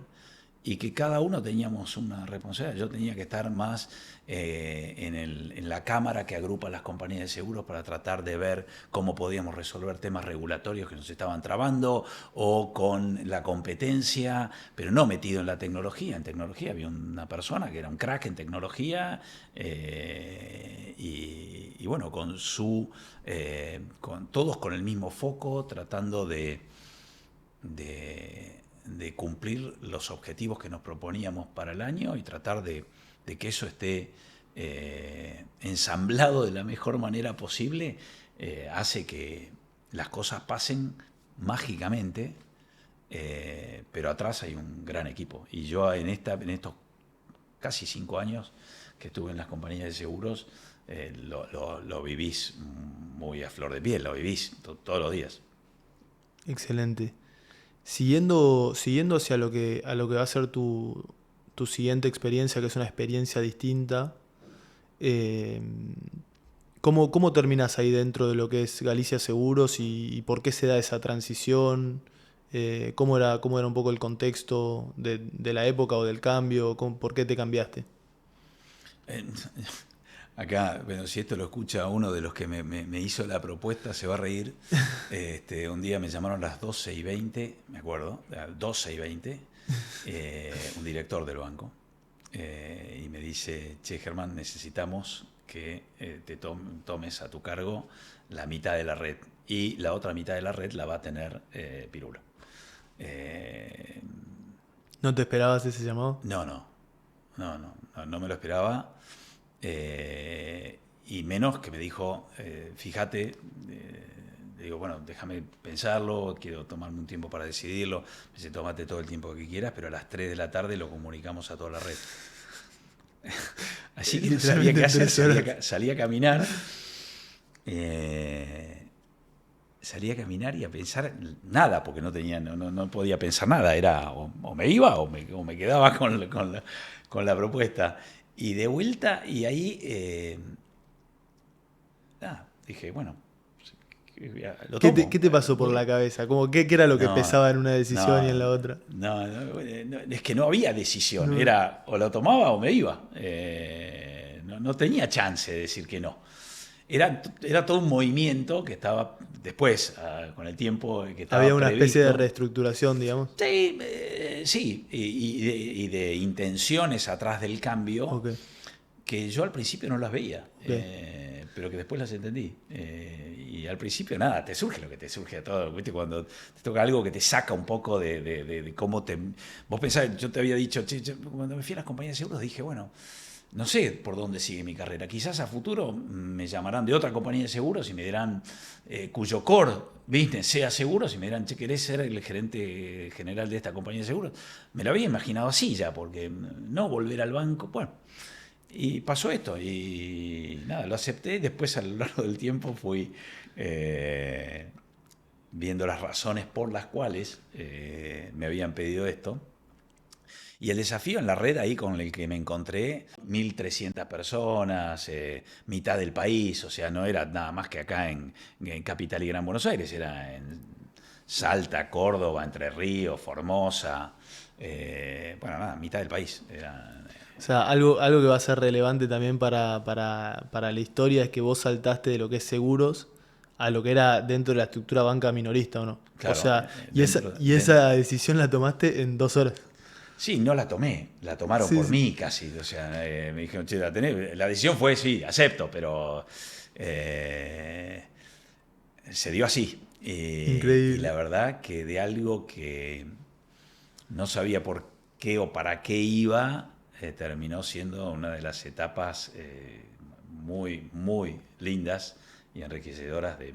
Y que cada uno teníamos una responsabilidad. Yo tenía que estar más en la cámara que agrupa las compañías de seguros para tratar de ver cómo podíamos resolver temas regulatorios que nos estaban trabando o con la competencia, pero no metido en la tecnología. En tecnología había una persona que era un crack en tecnología y bueno, con todos con el mismo foco, tratando de cumplir los objetivos que nos proponíamos para el año y tratar de que eso esté ensamblado de la mejor manera posible, hace que las cosas pasen mágicamente, pero atrás hay un gran equipo. Y yo en estos casi 5 años que estuve en las compañías de seguros, lo vivís muy a flor de piel, lo vivís todos los días. Excelente. Siguiendo hacia a lo que va a ser tu siguiente experiencia, que es una experiencia distinta, ¿cómo terminás ahí dentro de lo que es Galicia Seguros y por qué se da esa transición? ¿Cómo era un poco el contexto de la época o del cambio? ¿Por qué te cambiaste? Acá, bueno, si esto lo escucha uno de los que me hizo la propuesta, se va a reír. Un día me llamaron a las 12:20, me acuerdo, a las 12:20, un director del banco, y me dice: che, Germán, necesitamos que te tomes a tu cargo la mitad de la red, y la otra mitad de la red la va a tener Pirulo. ¿No te esperabas ese llamado? No me lo esperaba. Y menos que me dijo, fíjate, le digo, bueno, déjame pensarlo, quiero tomarme un tiempo para decidirlo. Me dice: tómate todo el tiempo que quieras, pero a las 3 de la tarde lo comunicamos a toda la red. Así que no sabía qué hacer, salí a caminar. Salí a caminar y a pensar nada, porque no podía pensar nada. Era o me iba o me quedaba con la propuesta. Y de vuelta, y ahí dije, bueno, lo tomo. ¿Qué te pasó por la cabeza? ¿Qué era lo que pesaba en una decisión y en la otra? No, es que no había decisión. No. Era o lo tomaba o me iba. No tenía chance de decir que no. Era todo un movimiento que estaba después, con el tiempo, que estaba había una previsto. especie de reestructuración, digamos. Sí, y de intenciones atrás del cambio, Okay. que yo al principio no las veía, pero que después las entendí. Y al principio nada, te surge lo que te surge a todo, ¿viste? Cuando te toca algo que te saca un poco de cómo te... Vos pensás, yo te había dicho, cuando me fui a las compañías de seguros dije, bueno, no sé por dónde sigue mi carrera. Quizás a futuro me llamarán de otra compañía de seguros y me dirán, cuyo core business sea seguros, y me dirán: che, ¿querés ser el gerente general de esta compañía de seguros? Me lo había imaginado así ya, porque no volver al banco. Bueno, y pasó esto y nada, lo acepté. Después, a lo largo del tiempo, fui viendo las razones por las cuales me habían pedido esto. Y el desafío en la red ahí con el que me encontré, 1.300 personas, mitad del país, o sea, no era nada más que acá en Capital y Gran Buenos Aires, era en Salta, Córdoba, Entre Ríos, Formosa, bueno, nada, mitad del país. O sea, algo que va a ser relevante también para la historia es que vos saltaste de lo que es seguros a lo que era dentro de la estructura banca minorista, ¿o no? Claro, o sea, esa decisión la tomaste en 2 horas. Sí, no la tomé, la tomaron por mí casi. O sea, me dijeron: che, la decisión fue: sí, acepto, pero se dio así. Increíble. Y la verdad que de algo que no sabía por qué o para qué iba, terminó siendo una de las etapas muy, muy lindas y enriquecedoras de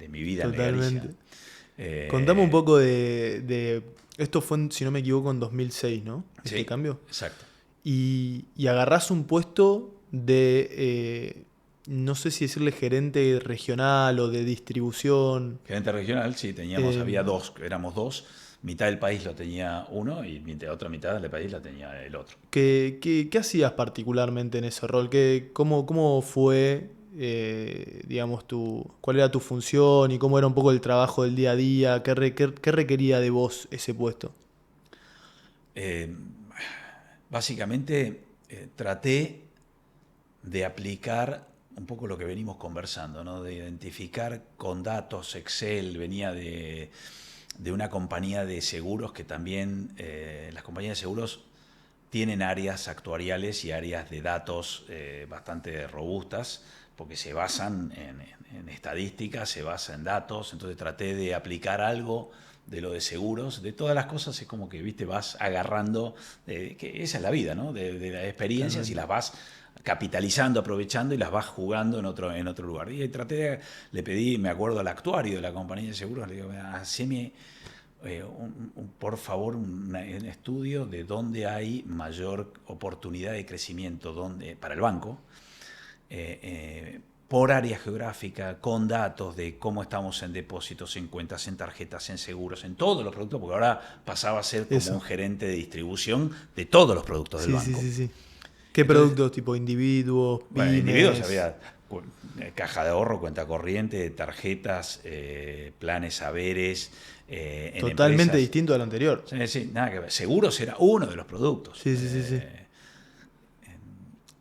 mi vida en la Galicia. Totalmente. Contame un Eh, poco esto fue, si no me equivoco, en 2006, ¿no? Este sí, cambio. exacto. Y agarrás un puesto de, no sé si decirle gerente regional o de distribución. Gerente regional, sí, Eh, había dos, éramos dos. Mitad del país lo tenía uno y otra mitad del país la tenía el otro. ¿qué hacías particularmente en ese rol? ¿Cómo fue, digamos, cuál era tu función y cómo era un poco el trabajo del día a día? ¿Qué requería de vos ese puesto? Eh, Básicamente traté de aplicar un poco lo que venimos conversando, ¿no? De identificar con datos, Excel, venía de una compañía de seguros que también, las compañías de seguros tienen áreas actuariales y áreas de datos bastante robustas, porque se basan en estadísticas, se basa en datos, entonces traté de aplicar algo de lo de seguros, de todas las cosas es como que, viste, vas agarrando, que esa es la vida, ¿no? De las experiencias y Totalmente. las vas capitalizando, aprovechando y las vas jugando en otro lugar. Y le pedí, me acuerdo al actuario de la compañía de seguros, le digo, haceme por favor un estudio de dónde hay mayor oportunidad de crecimiento para el banco, eh, eh, por área geográfica, con datos de cómo estamos en depósitos, en cuentas, en tarjetas, en seguros, en todos los productos, porque ahora pasaba a ser como un Eso. gerente de distribución de todos los productos del Sí, sí, banco. sí, sí. ¿Qué Entonces, productos? Tipo individuos, bueno, en individuos pymes. había caja de ahorro, cuenta corriente, tarjetas, planes saberes, en Totalmente empresas. distinto a lo anterior. Sí, sí, nada que ver. Seguros era uno de los productos. Sí, sí, sí, sí.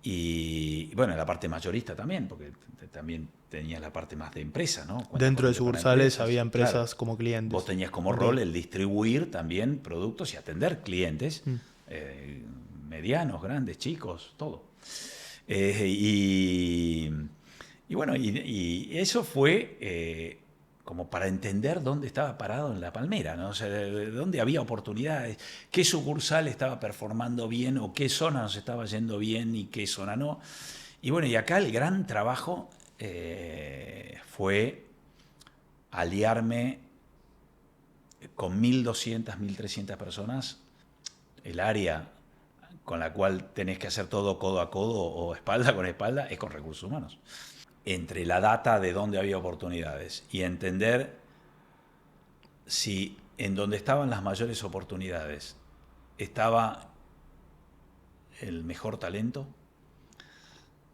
Y bueno, la parte mayorista también, porque también tenías la parte más de empresa, ¿no? Cuenta Dentro de corriente para sucursales empresas, había claro. empresas como Vos clientes. tenías como Ok. rol el distribuir también productos y atender clientes, Mm. eh, medianos, grandes, chicos, todo. Eh, y, y bueno, y eso fue como para entender dónde estaba parado en la palmera, ¿no? O sea, de dónde había oportunidades, qué sucursal estaba performando bien o qué zona nos estaba yendo bien y qué zona no. Y bueno, y acá el gran trabajo fue aliarme con 1.200, 1.300 personas. El área con la cual tenés que hacer todo codo a codo o espalda con espalda es con recursos humanos. Entre la data de dónde había oportunidades y entender si en donde estaban las mayores oportunidades estaba el mejor talento,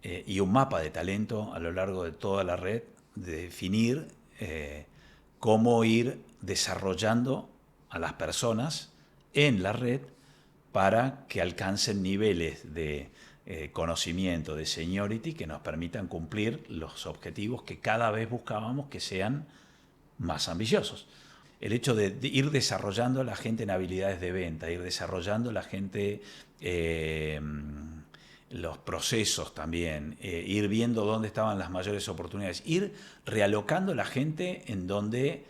y un mapa de talento a lo largo de toda la red, de definir cómo ir desarrollando a las personas en la red para que alcancen niveles de conocimiento, de seniority, que nos permitan cumplir los objetivos que cada vez buscábamos que sean más ambiciosos. El hecho de ir desarrollando a la gente en habilidades de venta, ir desarrollando a la gente los procesos también, ir viendo dónde estaban las mayores oportunidades, ir realocando a la gente en donde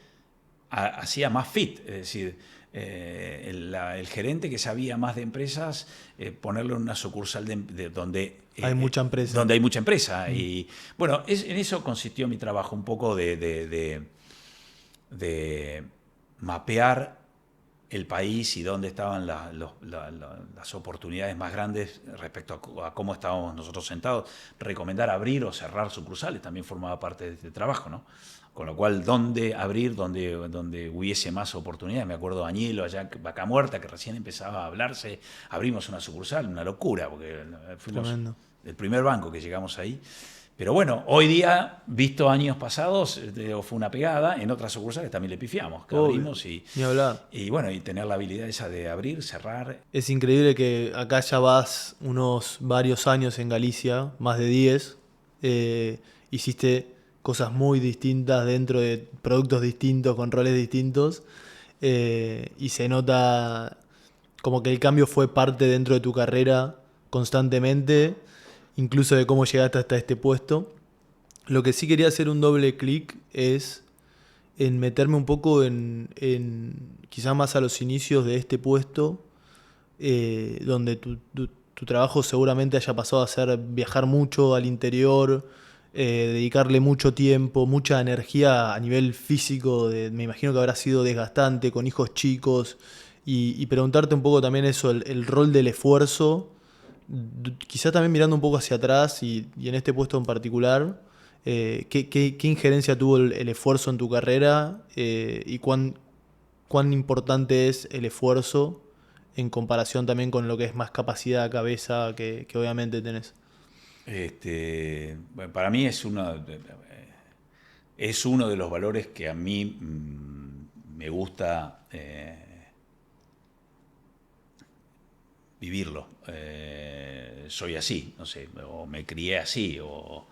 hacía más fit, es decir, el gerente que sabía más de empresas, ponerlo en una sucursal Hay mucha empresa. donde hay mucha empresa. Mm. Y bueno, en eso consistió mi trabajo, un poco de mapear el país y dónde estaban las oportunidades más grandes respecto a cómo estábamos nosotros sentados. Recomendar abrir o cerrar sucursales también formaba parte de este trabajo, ¿no? Con lo cual, dónde abrir, donde hubiese más oportunidades. Me acuerdo de Añelo, allá Vaca Muerta, que recién empezaba a hablarse. Abrimos una sucursal, una locura, porque fuimos Tremendo. el primer banco que llegamos ahí. Pero bueno, hoy día, visto años pasados, fue una pegada. En otras sucursales también le pifiamos, que Obvio. abrimos Ni hablar. y bueno, y tener la habilidad esa de abrir, cerrar. Es increíble que acá ya vas unos varios años en Galicia, más de 10. Hiciste cosas muy distintas dentro de productos distintos, con roles distintos. Y se nota como que el cambio fue parte dentro de tu carrera constantemente, incluso de cómo llegaste hasta este puesto. Lo que sí quería hacer un doble clic es en meterme un poco quizás más a los inicios de este puesto, donde tu trabajo seguramente haya pasado a ser viajar mucho al interior, dedicarle mucho tiempo, mucha energía a nivel físico, me imagino que habrá sido desgastante con hijos chicos, y preguntarte un poco también eso, el rol del esfuerzo, quizás también mirando un poco hacia atrás y en este puesto en particular, ¿qué injerencia tuvo el esfuerzo en tu carrera, y cuán importante es el esfuerzo en comparación también con lo que es más capacidad, cabeza que obviamente tenés? Bueno, para mí es uno de los valores que a mí me gusta vivirlo. Soy así, no sé, o me crié así, o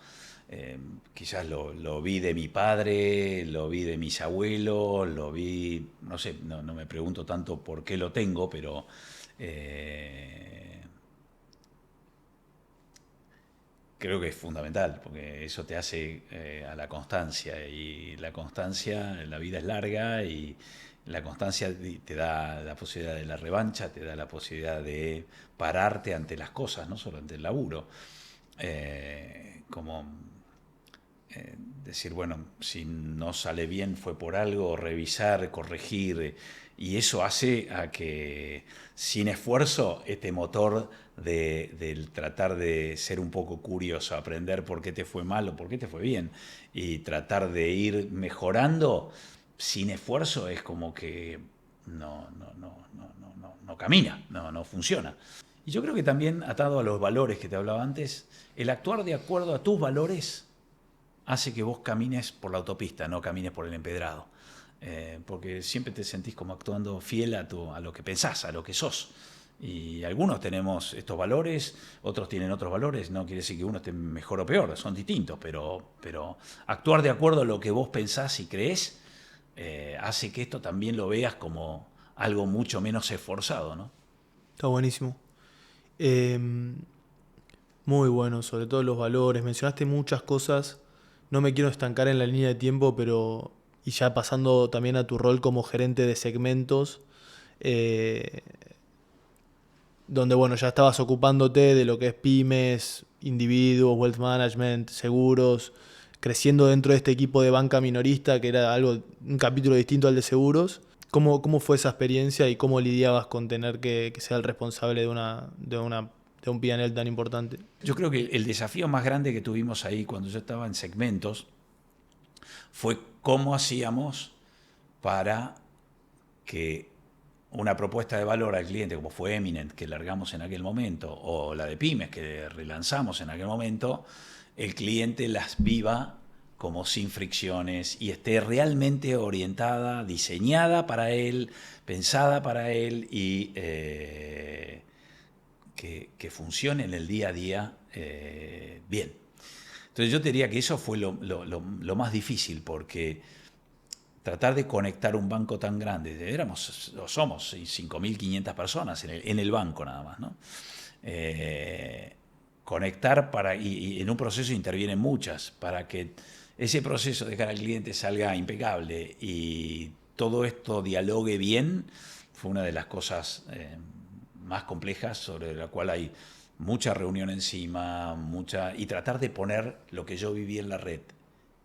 quizás lo vi de mi padre, lo vi de mis abuelos, lo vi, no sé, no me pregunto tanto por qué lo tengo, pero creo que es fundamental, porque eso te hace a la constancia, y la constancia, la vida es larga, y la constancia te da la posibilidad de la revancha, te da la posibilidad de pararte ante las cosas, no solo ante el laburo. Como decir, bueno, si no sale bien fue por algo, revisar, corregir, y eso hace a que sin esfuerzo este motor del tratar de ser un poco curioso, aprender por qué te fue mal o por qué te fue bien, y tratar de ir mejorando sin esfuerzo, es como que no camina, no funciona. Y yo creo que también, atado a los valores que te hablaba antes, el actuar de acuerdo a tus valores hace que vos camines por la autopista, no camines por el empedrado. Porque siempre te sentís como actuando fiel a lo que pensás, a lo que sos. Y algunos tenemos estos valores, otros tienen otros valores. No quiere decir que uno esté mejor o peor, son distintos, pero actuar de acuerdo a lo que vos pensás y creés hace que esto también lo veas como algo mucho menos esforzado, ¿no? Está buenísimo. Eh, Muy bueno, sobre todo los valores. Mencionaste muchas cosas. No me quiero estancar en la línea de tiempo, pero y ya pasando también a tu rol como gerente de segmentos, eh, donde bueno, ya estabas ocupándote de lo que es pymes, individuos, wealth management, seguros, creciendo dentro de este equipo de banca minorista, que era un capítulo distinto al de seguros. ¿Cómo fue esa experiencia y cómo lidiabas con tener que ser el responsable de un P&L tan importante? Yo creo que el desafío más grande que tuvimos ahí cuando yo estaba en segmentos fue cómo hacíamos para que una propuesta de valor al cliente, como fue Eminent, que largamos en aquel momento, o la de Pymes, que relanzamos en aquel momento, el cliente las viva como sin fricciones y esté realmente orientada, diseñada para él, pensada para él, y que funcione en el día a día bien. Entonces yo te diría que eso fue lo más difícil, porque tratar de conectar un banco tan grande, somos 5.500 personas en el banco nada más, ¿no? Conectar y en un proceso intervienen muchas, para que ese proceso de cara al cliente salga impecable y todo esto dialogue bien, fue una de las cosas más complejas, sobre la cual hay mucha reunión encima, y tratar de poner lo que yo viví en la red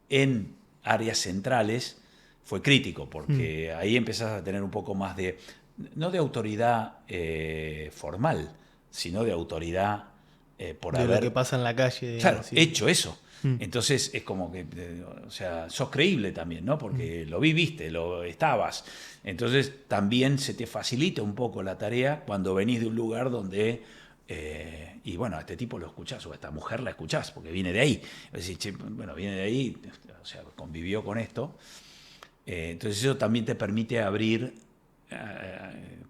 en áreas centrales fue crítico, porque ahí empezás a tener un poco más no de autoridad formal, sino de autoridad por De lo que haber, pasa en la calle, claro, digamos, sí. hecho eso. Entonces es como que, o sea, sos creíble también, ¿no? Porque lo viviste, lo estabas. Entonces también se te facilita un poco la tarea cuando venís de un lugar donde, y bueno, a este tipo lo escuchás, o a esta mujer la escuchás, porque viene de ahí. Es decir, che, bueno, viene de ahí, o sea, convivió con esto. Entonces eso también te permite abrir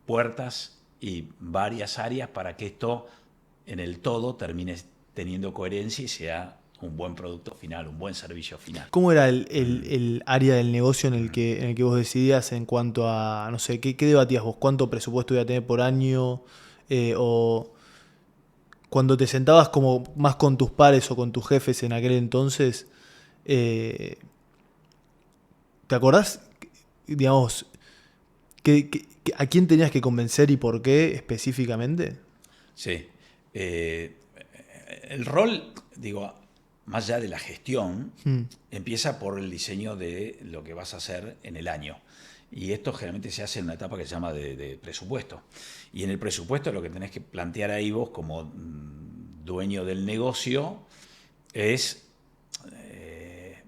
puertas y varias áreas para que esto en el todo termine teniendo coherencia y sea un buen producto final, un buen servicio final. ¿Cómo era el área del negocio en el que vos decidías en cuanto a, no sé, qué debatías vos? ¿Cuánto presupuesto iba a tener por año? O cuando te sentabas como más con tus pares o con tus jefes en aquel entonces, eh, ¿Te acordás, digamos, a quién tenías que convencer y por qué específicamente? Sí. El rol, digo, más allá de la gestión, Mm, empieza por el diseño de lo que vas a hacer en el año. Y esto generalmente se hace en una etapa que se llama de presupuesto. Y en el presupuesto lo que tenés que plantear ahí vos como dueño del negocio es,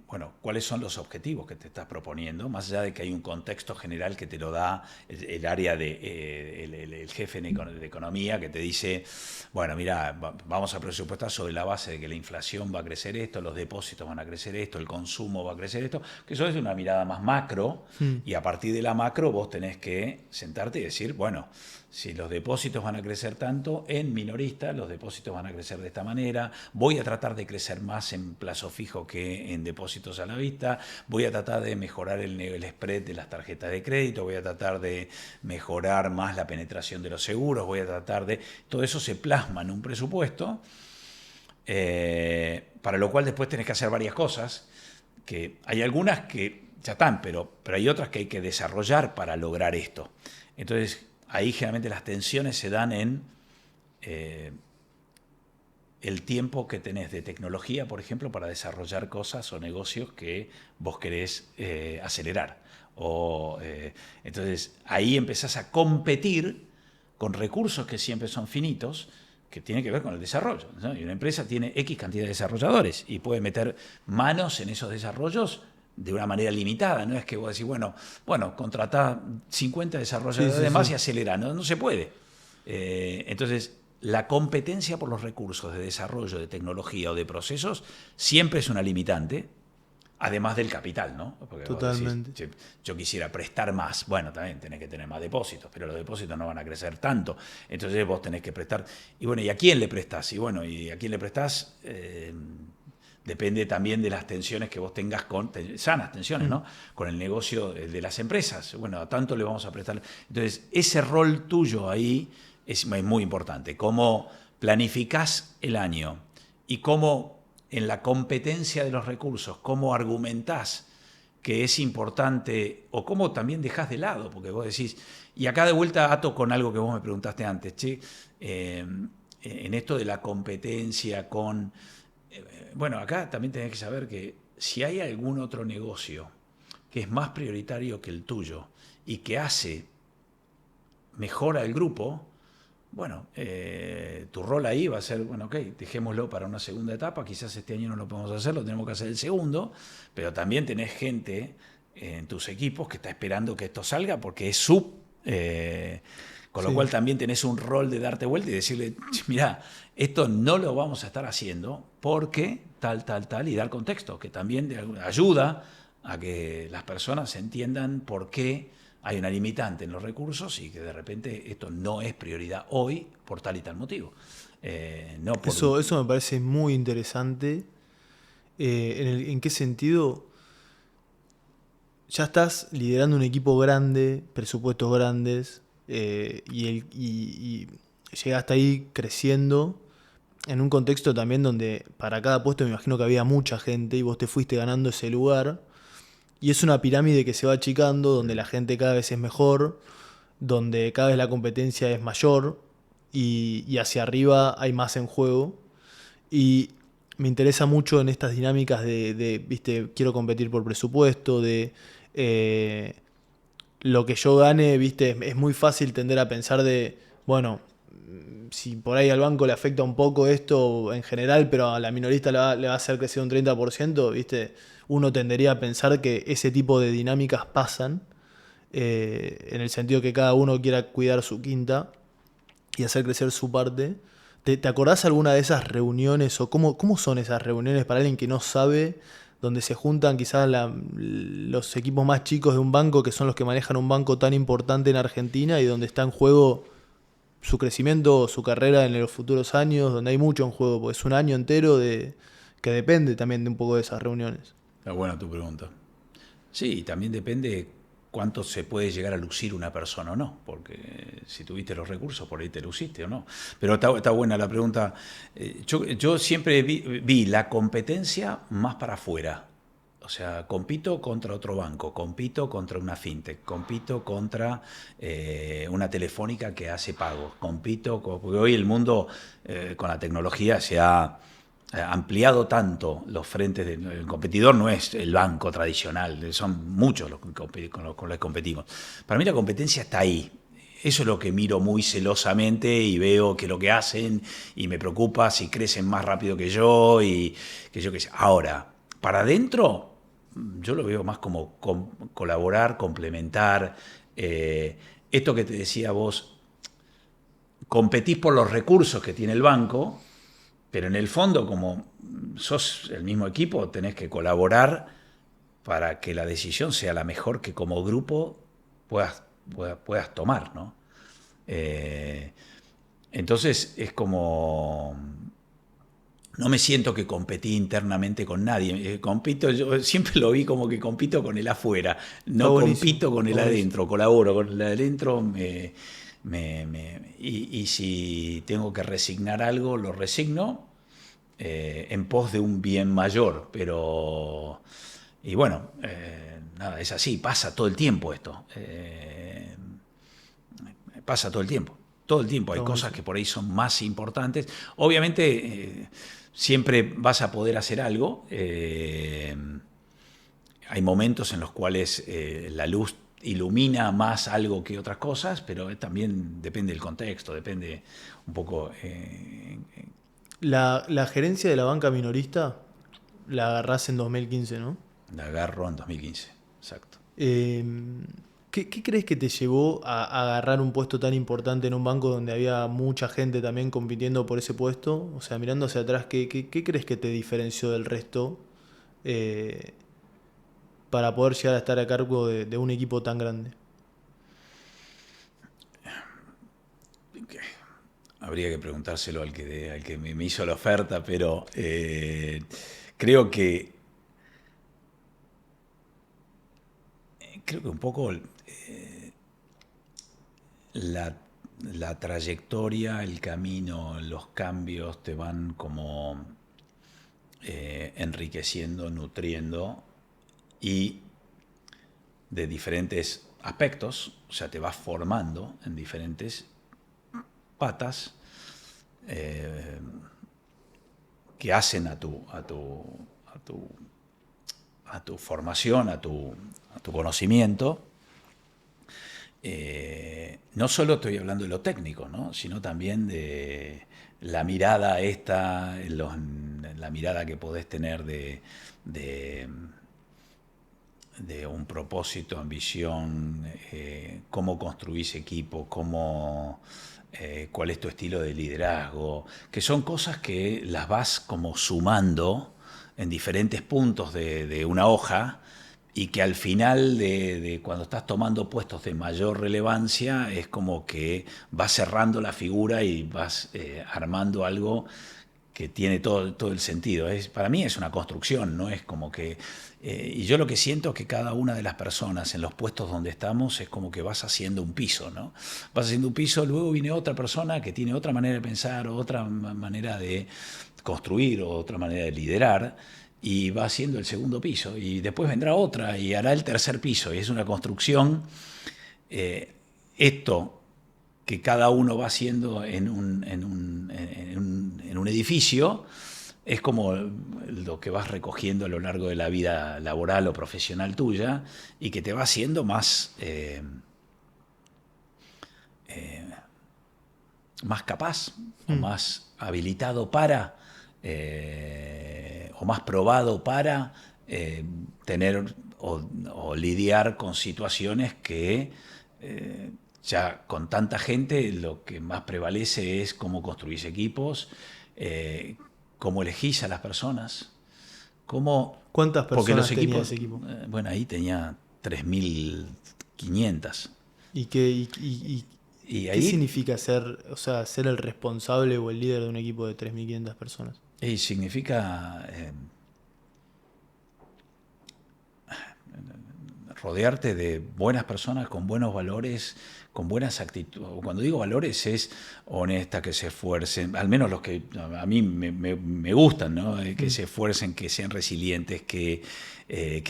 bueno, cuáles son los objetivos que te estás proponiendo, más allá de que hay un contexto general que te lo da el área de, el jefe de economía que te dice, bueno, mira, vamos a presupuestar sobre la base de que la inflación va a crecer esto, los depósitos van a crecer esto, el consumo va a crecer esto, que eso es una mirada más macro, mm. y a partir de la macro vos tenés que sentarte y decir, bueno, si los depósitos van a crecer tanto, en minorista los depósitos van a crecer de esta manera, voy a tratar de crecer más en plazo fijo que en depósitos a la vista, voy a tratar de mejorar el spread de las tarjetas de crédito, voy a tratar de mejorar más la penetración de los seguros, voy a tratar de... Todo eso se plasma en un presupuesto, para lo cual después tenés que hacer varias cosas, que hay algunas que ya están, pero hay otras que hay que desarrollar para lograr esto. Entonces, ahí generalmente las tensiones se dan en el tiempo que tenés de tecnología, por ejemplo, para desarrollar cosas o negocios que vos querés acelerar. Entonces, ahí empezás a competir con recursos que siempre son finitos, que tienen que ver con el desarrollo, ¿no? Y una empresa tiene X cantidad de desarrolladores y puede meter manos en esos desarrollos de una manera limitada. No es que vos decís, bueno, contratá 50 desarrolladores más y acelera. No se puede. Entonces, la competencia por los recursos de desarrollo de tecnología o de procesos siempre es una limitante, además del capital, ¿no? Porque Totalmente. vos decís, yo quisiera prestar más. Bueno, también tenés que tener más depósitos, pero los depósitos no van a crecer tanto. Entonces vos tenés que prestar. Y bueno, ¿y a quién le prestás? Y bueno, ¿y a quién le prestás? Depende también de las tensiones que vos tengas sanas tensiones, ¿no? Con el negocio de las empresas. Bueno, a tanto le vamos a prestar. Entonces, ese rol tuyo ahí es muy importante. Cómo planificás el año y cómo en la competencia de los recursos, cómo argumentás que es importante o cómo también dejás de lado, porque vos decís, y acá de vuelta ato con algo que vos me preguntaste antes, en esto de la competencia con... bueno, acá también tenés que saber que si hay algún otro negocio que es más prioritario que el tuyo y que mejora el grupo, bueno, tu rol ahí va a ser, bueno, ok, dejémoslo para una segunda etapa, quizás este año no lo podemos hacer, lo tenemos que hacer el segundo, pero también tenés gente en tus equipos que está esperando que esto salga porque es con lo cual también tenés un rol de darte vuelta y decirle, mira, esto no lo vamos a estar haciendo porque tal, y dar contexto, que también ayuda a que las personas entiendan por qué hay una limitante en los recursos y que de repente esto no es prioridad hoy por tal y tal motivo. No por... Eso me parece muy interesante. ¿En qué sentido? Ya estás liderando un equipo grande, presupuestos grandes, y llegaste ahí creciendo en un contexto también donde para cada puesto me imagino que había mucha gente y vos te fuiste ganando ese lugar. Y es una pirámide que se va achicando, donde la gente cada vez es mejor, donde cada vez la competencia es mayor y hacia arriba hay más en juego. Y me interesa mucho en estas dinámicas viste, quiero competir por presupuesto, eh, lo que yo gane, viste, es muy fácil tender a pensar bueno, si por ahí al banco le afecta un poco esto en general, pero a la minorista le va a hacer crecer un 30%, viste, uno tendería a pensar que ese tipo de dinámicas pasan, en el sentido que cada uno quiera cuidar su quinta y hacer crecer su parte. ¿Te acordás alguna de esas reuniones o cómo son esas reuniones para alguien que no sabe, donde se juntan quizás los equipos más chicos de un banco, que son los que manejan un banco tan importante en Argentina y donde está en juego su crecimiento, su carrera en los futuros años, donde hay mucho en juego, porque es un año entero que depende también de un poco de esas reuniones? Está buena tu pregunta. Sí, también depende cuánto se puede llegar a lucir una persona o no, porque si tuviste los recursos, por ahí te luciste o no. Pero está buena la pregunta. Yo siempre vi la competencia más para afuera. O sea, compito contra otro banco, compito contra una fintech, compito contra una telefónica que hace pagos, porque hoy el mundo con la tecnología se ha ampliado tanto los frentes. El competidor no es el banco tradicional, son muchos los con los que competimos. Para mí la competencia está ahí. Eso es lo que miro muy celosamente y veo que lo que hacen y me preocupa si crecen más rápido que yo y que yo qué sé. Ahora, para adentro, yo lo veo más como colaborar, complementar. Esto que te decía vos, competís por los recursos que tiene el banco, pero en el fondo, como sos el mismo equipo, tenés que colaborar para que la decisión sea la mejor que como grupo puedas tomar, ¿no? Eh, entonces es como... No me siento que competí internamente con nadie. Compito, yo siempre lo vi como que compito con el afuera. Está No buenísimo, compito con está el buenísimo. adentro, colaboro con el adentro. Y si tengo que resignar algo, lo resigno en pos de un bien mayor. Pero, y bueno, nada, es así, pasa todo el tiempo esto. Pasa todo el tiempo. Todo el tiempo hay Está cosas buenísimo. que por ahí son más importantes. Obviamente, siempre vas a poder hacer algo. Hay momentos en los cuales la luz ilumina más algo que otras cosas, pero también depende del contexto, depende un poco. La gerencia de la banca minorista la agarrás en 2015, ¿no? La agarro en 2015, exacto. Eh, ¿qué crees que te llevó a agarrar un puesto tan importante en un banco donde había mucha gente también compitiendo por ese puesto? O sea, mirando hacia atrás, ¿qué crees que te diferenció del resto eh, para poder llegar a estar a cargo de un equipo tan grande? Habría que preguntárselo al que me hizo la oferta, pero creo que creo que un poco la, la trayectoria, el camino, los cambios te van como enriqueciendo, nutriendo y de diferentes aspectos, o sea, te vas formando en diferentes patas eh, que hacen a tu formación, a tu conocimiento. No solo estoy hablando de lo técnico, ¿no? Sino también de la mirada esta, la mirada que podés tener de, de un propósito, ambición, cómo construís equipo, cuál es tu estilo de liderazgo, que son cosas que las vas como sumando en diferentes puntos de una hoja y que al final de cuando estás tomando puestos de mayor relevancia es como que vas cerrando la figura y vas armando algo que tiene todo el sentido. Para mí es una construcción, no es como que... y yo lo que siento es que cada una de las personas en los puestos donde estamos es como que vas haciendo un piso, ¿no? Vas haciendo un piso, luego viene otra persona que tiene otra manera de pensar, otra manera de construir, o otra manera de liderar, y va haciendo el segundo piso, y después vendrá otra y hará el tercer piso, y es una construcción. Esto que cada uno va haciendo en un edificio, es como lo que vas recogiendo a lo largo de la vida laboral o profesional tuya y que te va haciendo más capaz o Mm. más habilitado para, o más probado para tener o lidiar con situaciones que ya con tanta gente lo que más prevalece es cómo construís equipos, eh, cómo elegís a las personas, cómo... ¿Cuántas Porque los personas tenía equipos, ese equipo? bueno, ahí tenía 3.500. ¿Y Y qué ahí significa ser, o sea, ser el responsable o el líder de un equipo de 3.500 personas? significa rodearte de buenas personas con buenos valores, con buenas actitudes. Cuando digo valores es honesta, que se esfuercen, al menos los que a mí me gustan, ¿no? Que se esfuercen, que sean resilientes, que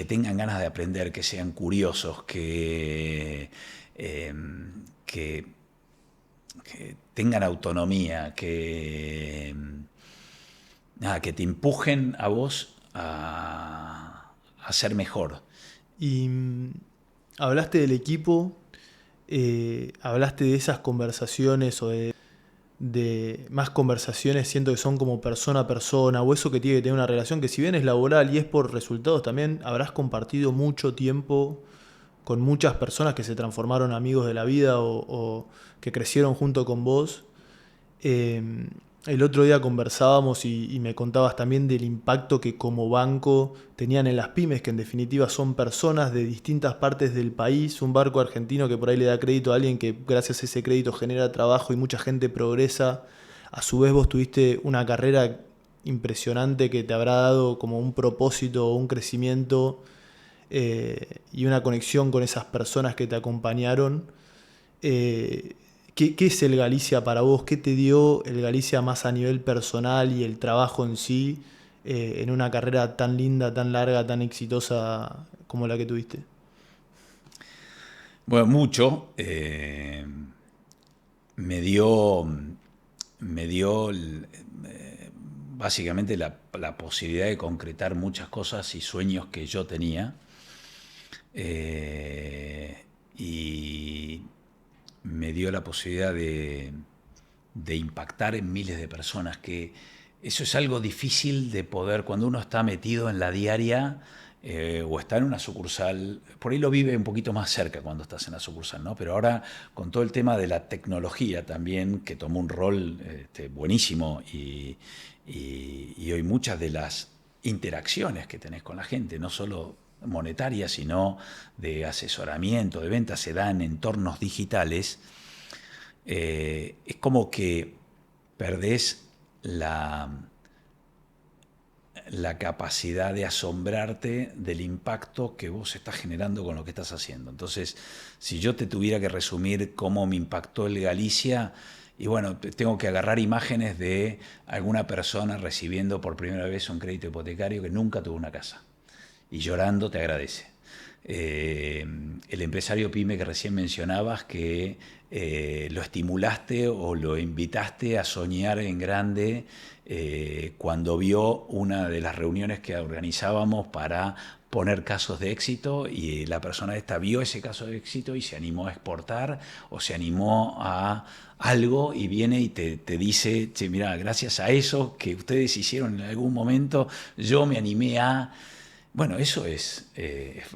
tengan ganas de aprender, que sean curiosos, que tengan autonomía, que te empujen a vos a ser mejor. Y hablaste del equipo, hablaste de esas conversaciones o de más conversaciones, siento que son como persona a persona, o eso que tiene que tener una relación que si bien es laboral y es por resultados, también habrás compartido mucho tiempo con muchas personas que se transformaron amigos de la vida o que crecieron junto con vos. El otro día conversábamos y me contabas también del impacto que como banco tenían en las pymes, que en definitiva son personas de distintas partes del país, un banco argentino que por ahí le da crédito a alguien que gracias a ese crédito genera trabajo y mucha gente progresa. A su vez vos tuviste una carrera impresionante que te habrá dado como un propósito o un crecimiento y una conexión con esas personas que te acompañaron. ¿Qué es el Galicia para vos? ¿Qué te dio el Galicia más a nivel personal y el trabajo en sí en una carrera tan linda, tan larga, tan exitosa como la que tuviste? Bueno, mucho. Me dio, básicamente la posibilidad de concretar muchas cosas y sueños que yo tenía. Y me dio la posibilidad de impactar en miles de personas, que eso es algo difícil de poder cuando uno está metido en la diaria o está en una sucursal. Por ahí lo vive un poquito más cerca cuando estás en la sucursal, ¿no? Pero ahora con todo el tema de la tecnología también, que tomó un rol buenísimo y hoy muchas de las interacciones que tenés con la gente, no solo monetaria, sino de asesoramiento, de ventas, se da en entornos digitales. Es como que perdés la capacidad de asombrarte del impacto que vos estás generando con lo que estás haciendo. Entonces, si yo te tuviera que resumir cómo me impactó el Galicia, y bueno, tengo que agarrar imágenes de alguna persona recibiendo por primera vez un crédito hipotecario que nunca tuvo una casa y llorando te agradece. El empresario pyme que recién mencionabas, que lo estimulaste o lo invitaste a soñar en grande cuando vio una de las reuniones que organizábamos para poner casos de éxito, y la persona esta vio ese caso de éxito y se animó a exportar o se animó a algo y viene y te dice, che, mira, gracias a eso que ustedes hicieron en algún momento, yo me animé a... Bueno, eso es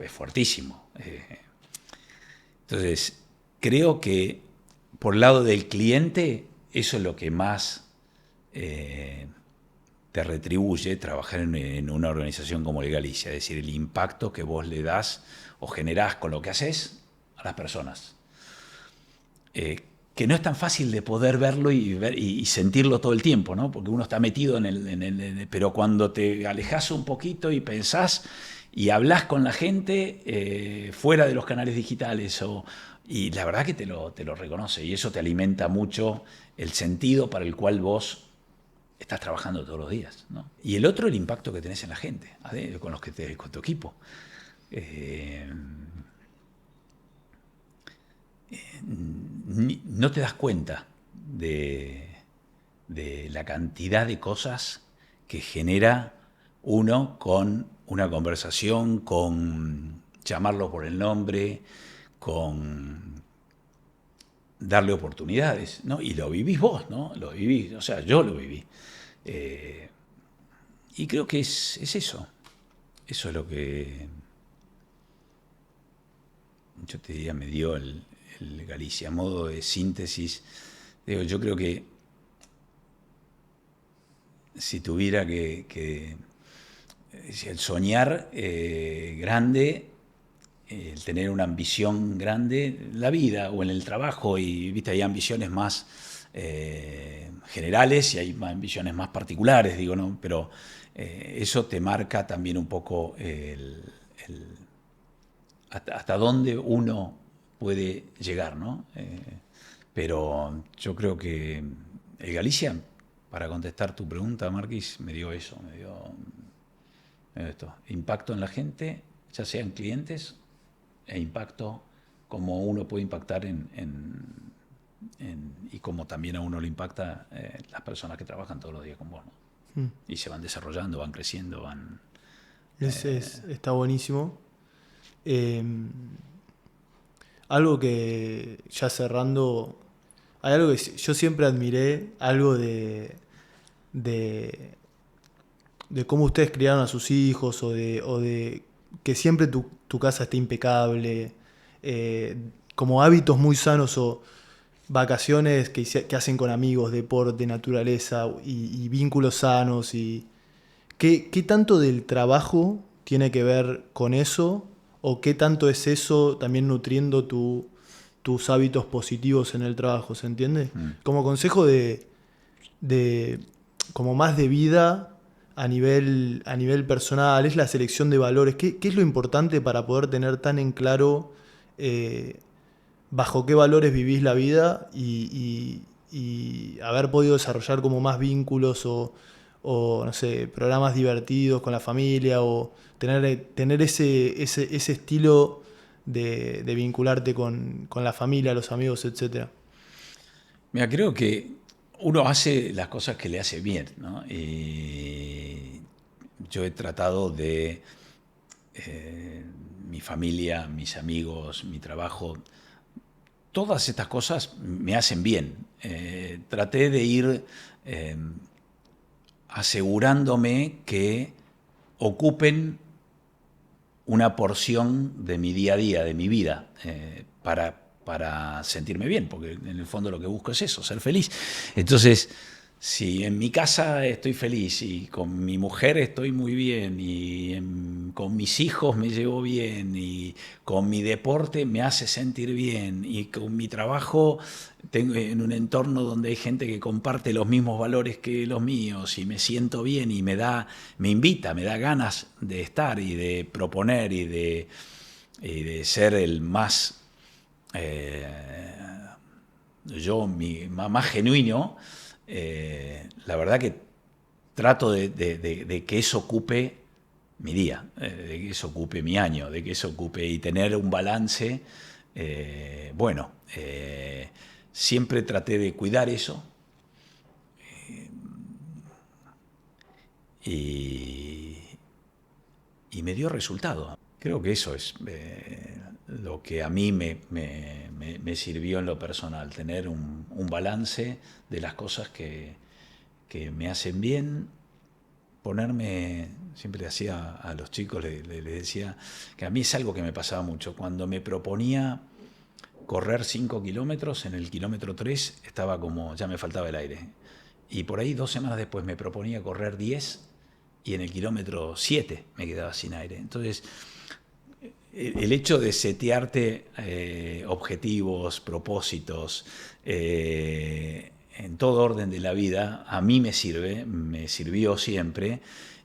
fuertísimo. Entonces, creo que por el lado del cliente, eso es lo que más te retribuye trabajar en una organización como el Galicia, es decir, el impacto que vos le das o generás con lo que haces a las personas. Que no es tan fácil de poder verlo y sentirlo todo el tiempo, ¿no? Porque uno está metido pero cuando te alejas un poquito y pensás y hablas con la gente fuera de los canales digitales, y la verdad que te lo reconoce, y eso te alimenta mucho el sentido para el cual vos estás trabajando todos los días, ¿no? Y el otro, el impacto que tenés en la gente, con con tu equipo. No te das cuenta de la cantidad de cosas que genera uno con una conversación, con llamarlo por el nombre, con darle oportunidades, ¿no? Y lo vivís vos, ¿no? Lo vivís, o sea, yo lo viví. Y creo que es eso. Eso es lo que yo te diría me dio el Galicia. A modo de síntesis, digo, yo creo que si tuviera el soñar grande, el tener una ambición grande en la vida o en el trabajo, y viste, hay ambiciones más generales y hay ambiciones más particulares, digo, ¿no? Pero eso te marca también un poco hasta dónde uno puede llegar, ¿no? Pero yo creo que el Galicia, para contestar tu pregunta, Marquis, me dio eso, me dio esto, impacto en la gente, ya sean clientes, e impacto como uno puede impactar y como también a uno le impacta las personas que trabajan todos los días con vos, ¿no? Y se van desarrollando, van creciendo, van... Está buenísimo. Algo que, ya cerrando, hay algo que yo siempre admiré, algo de, de cómo ustedes criaron a sus hijos o de que siempre tu casa esté impecable, como hábitos muy sanos o vacaciones que hacen con amigos, deporte, naturaleza y vínculos sanos. ¿Qué tanto del trabajo tiene que ver con eso? ¿O qué tanto es eso también nutriendo tus hábitos positivos en el trabajo? ¿Se entiende? Como consejo de como más de vida a nivel personal, es la selección de valores. ¿Qué es lo importante para poder tener tan en claro bajo qué valores vivís la vida y haber podido desarrollar como más vínculos o no sé, programas divertidos con la familia o tener ese estilo de vincularte con la familia, los amigos, etcétera? Mira, creo que uno hace las cosas que le hace bien, ¿no? Y yo he tratado de mi familia, mis amigos, mi trabajo, todas estas cosas me hacen bien. Traté de ir asegurándome que ocupen una porción de mi día a día, de mi vida, para sentirme bien, porque en el fondo lo que busco es eso, ser feliz. Entonces, si en mi casa estoy feliz y con mi mujer estoy muy bien y con mis hijos me llevo bien y con mi deporte me hace sentir bien y con mi trabajo tengo en un entorno donde hay gente que comparte los mismos valores que los míos y me siento bien y me invita, me da ganas de estar y de proponer y de ser el más más genuino. La verdad que trato de que eso ocupe mi día, de que eso ocupe mi año, de que eso ocupe y tener un balance. Bueno, siempre traté de cuidar eso y me dio resultado. Creo que eso es lo que a mí me sirvió en lo personal, tener un balance de las cosas que me hacen bien, ponerme, siempre decía a los chicos, les decía que a mí es algo que me pasaba mucho, cuando me proponía correr 5 kilómetros, en el kilómetro 3 estaba como, ya me faltaba el aire, y por ahí 2 semanas después me proponía correr 10 y en el kilómetro 7 me quedaba sin aire. Entonces, el hecho de setearte objetivos, propósitos, en todo orden de la vida, a mí me sirvió siempre,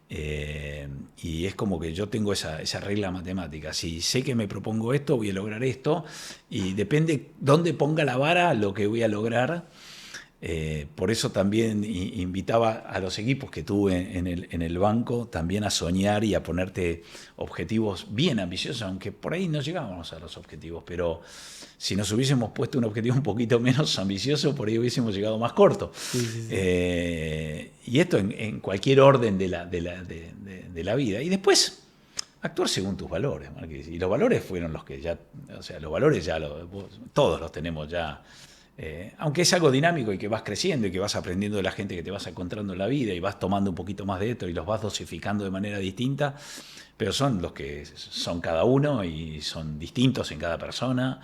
y es como que yo tengo esa regla matemática. Si sé que me propongo esto, voy a lograr esto, y depende dónde ponga la vara, lo que voy a lograr. Por eso también invitaba a los equipos que tuve en el banco también a soñar y a ponerte objetivos bien ambiciosos, aunque por ahí no llegábamos a los objetivos, pero si nos hubiésemos puesto un objetivo un poquito menos ambicioso, por ahí hubiésemos llegado más corto. Sí. Y esto en cualquier orden de la vida. Y después actuar según tus valores, Marquis. Y los valores fueron los que ya, o sea, los valores ya todos los tenemos ya. Aunque es algo dinámico y que vas creciendo y que vas aprendiendo de la gente que te vas encontrando en la vida y vas tomando un poquito más de esto y los vas dosificando de manera distinta, pero son los que son cada uno y son distintos en cada persona.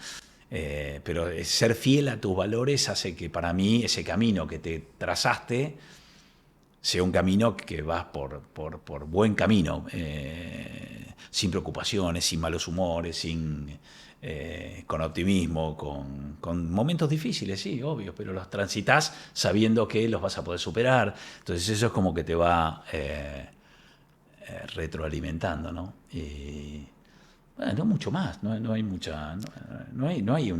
Pero ser fiel a tus valores hace que para mí ese camino que te trazaste sea un camino que vas por buen camino, sin preocupaciones, sin malos humores, con optimismo, con momentos difíciles, sí, obvio, pero los transitas sabiendo que los vas a poder superar. Entonces eso es como que te va retroalimentando, ¿no? Y Bueno, no mucho más, no hay mucha, no hay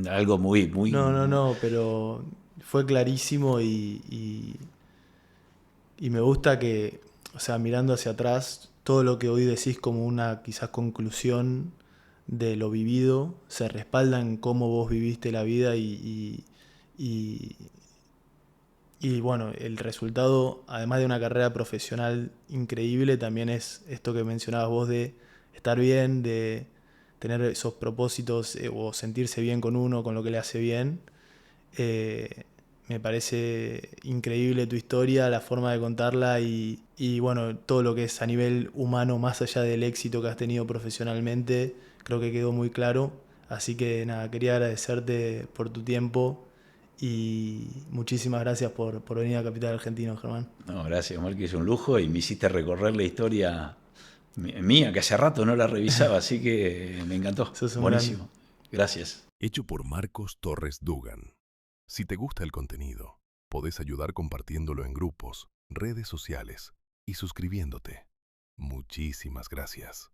algo muy, No, pero fue clarísimo y me gusta que, o sea, mirando hacia atrás, todo lo que hoy decís como una quizás conclusión de lo vivido, se respalda en cómo vos viviste la vida y, y bueno, el resultado, además de una carrera profesional increíble, también es esto que mencionabas vos de estar bien, de tener esos propósitos o sentirse bien con uno, con lo que le hace bien. Eh, Me parece increíble tu historia, la forma de contarla y bueno, todo lo que es a nivel humano, más allá del éxito que has tenido profesionalmente, creo que quedó muy claro. Así que nada, quería agradecerte por tu tiempo y muchísimas gracias por venir a Capital Argentino, Germán. No, gracias, Omar, que es un lujo y me hiciste recorrer la historia mía, que hace rato no la revisaba, así que me encantó. Sos un grande. Buenísimo. Gracias. Hecho por Marcos Torres Dugan. Si te gusta el contenido, podés ayudar compartiéndolo en grupos, redes sociales y suscribiéndote. Muchísimas gracias.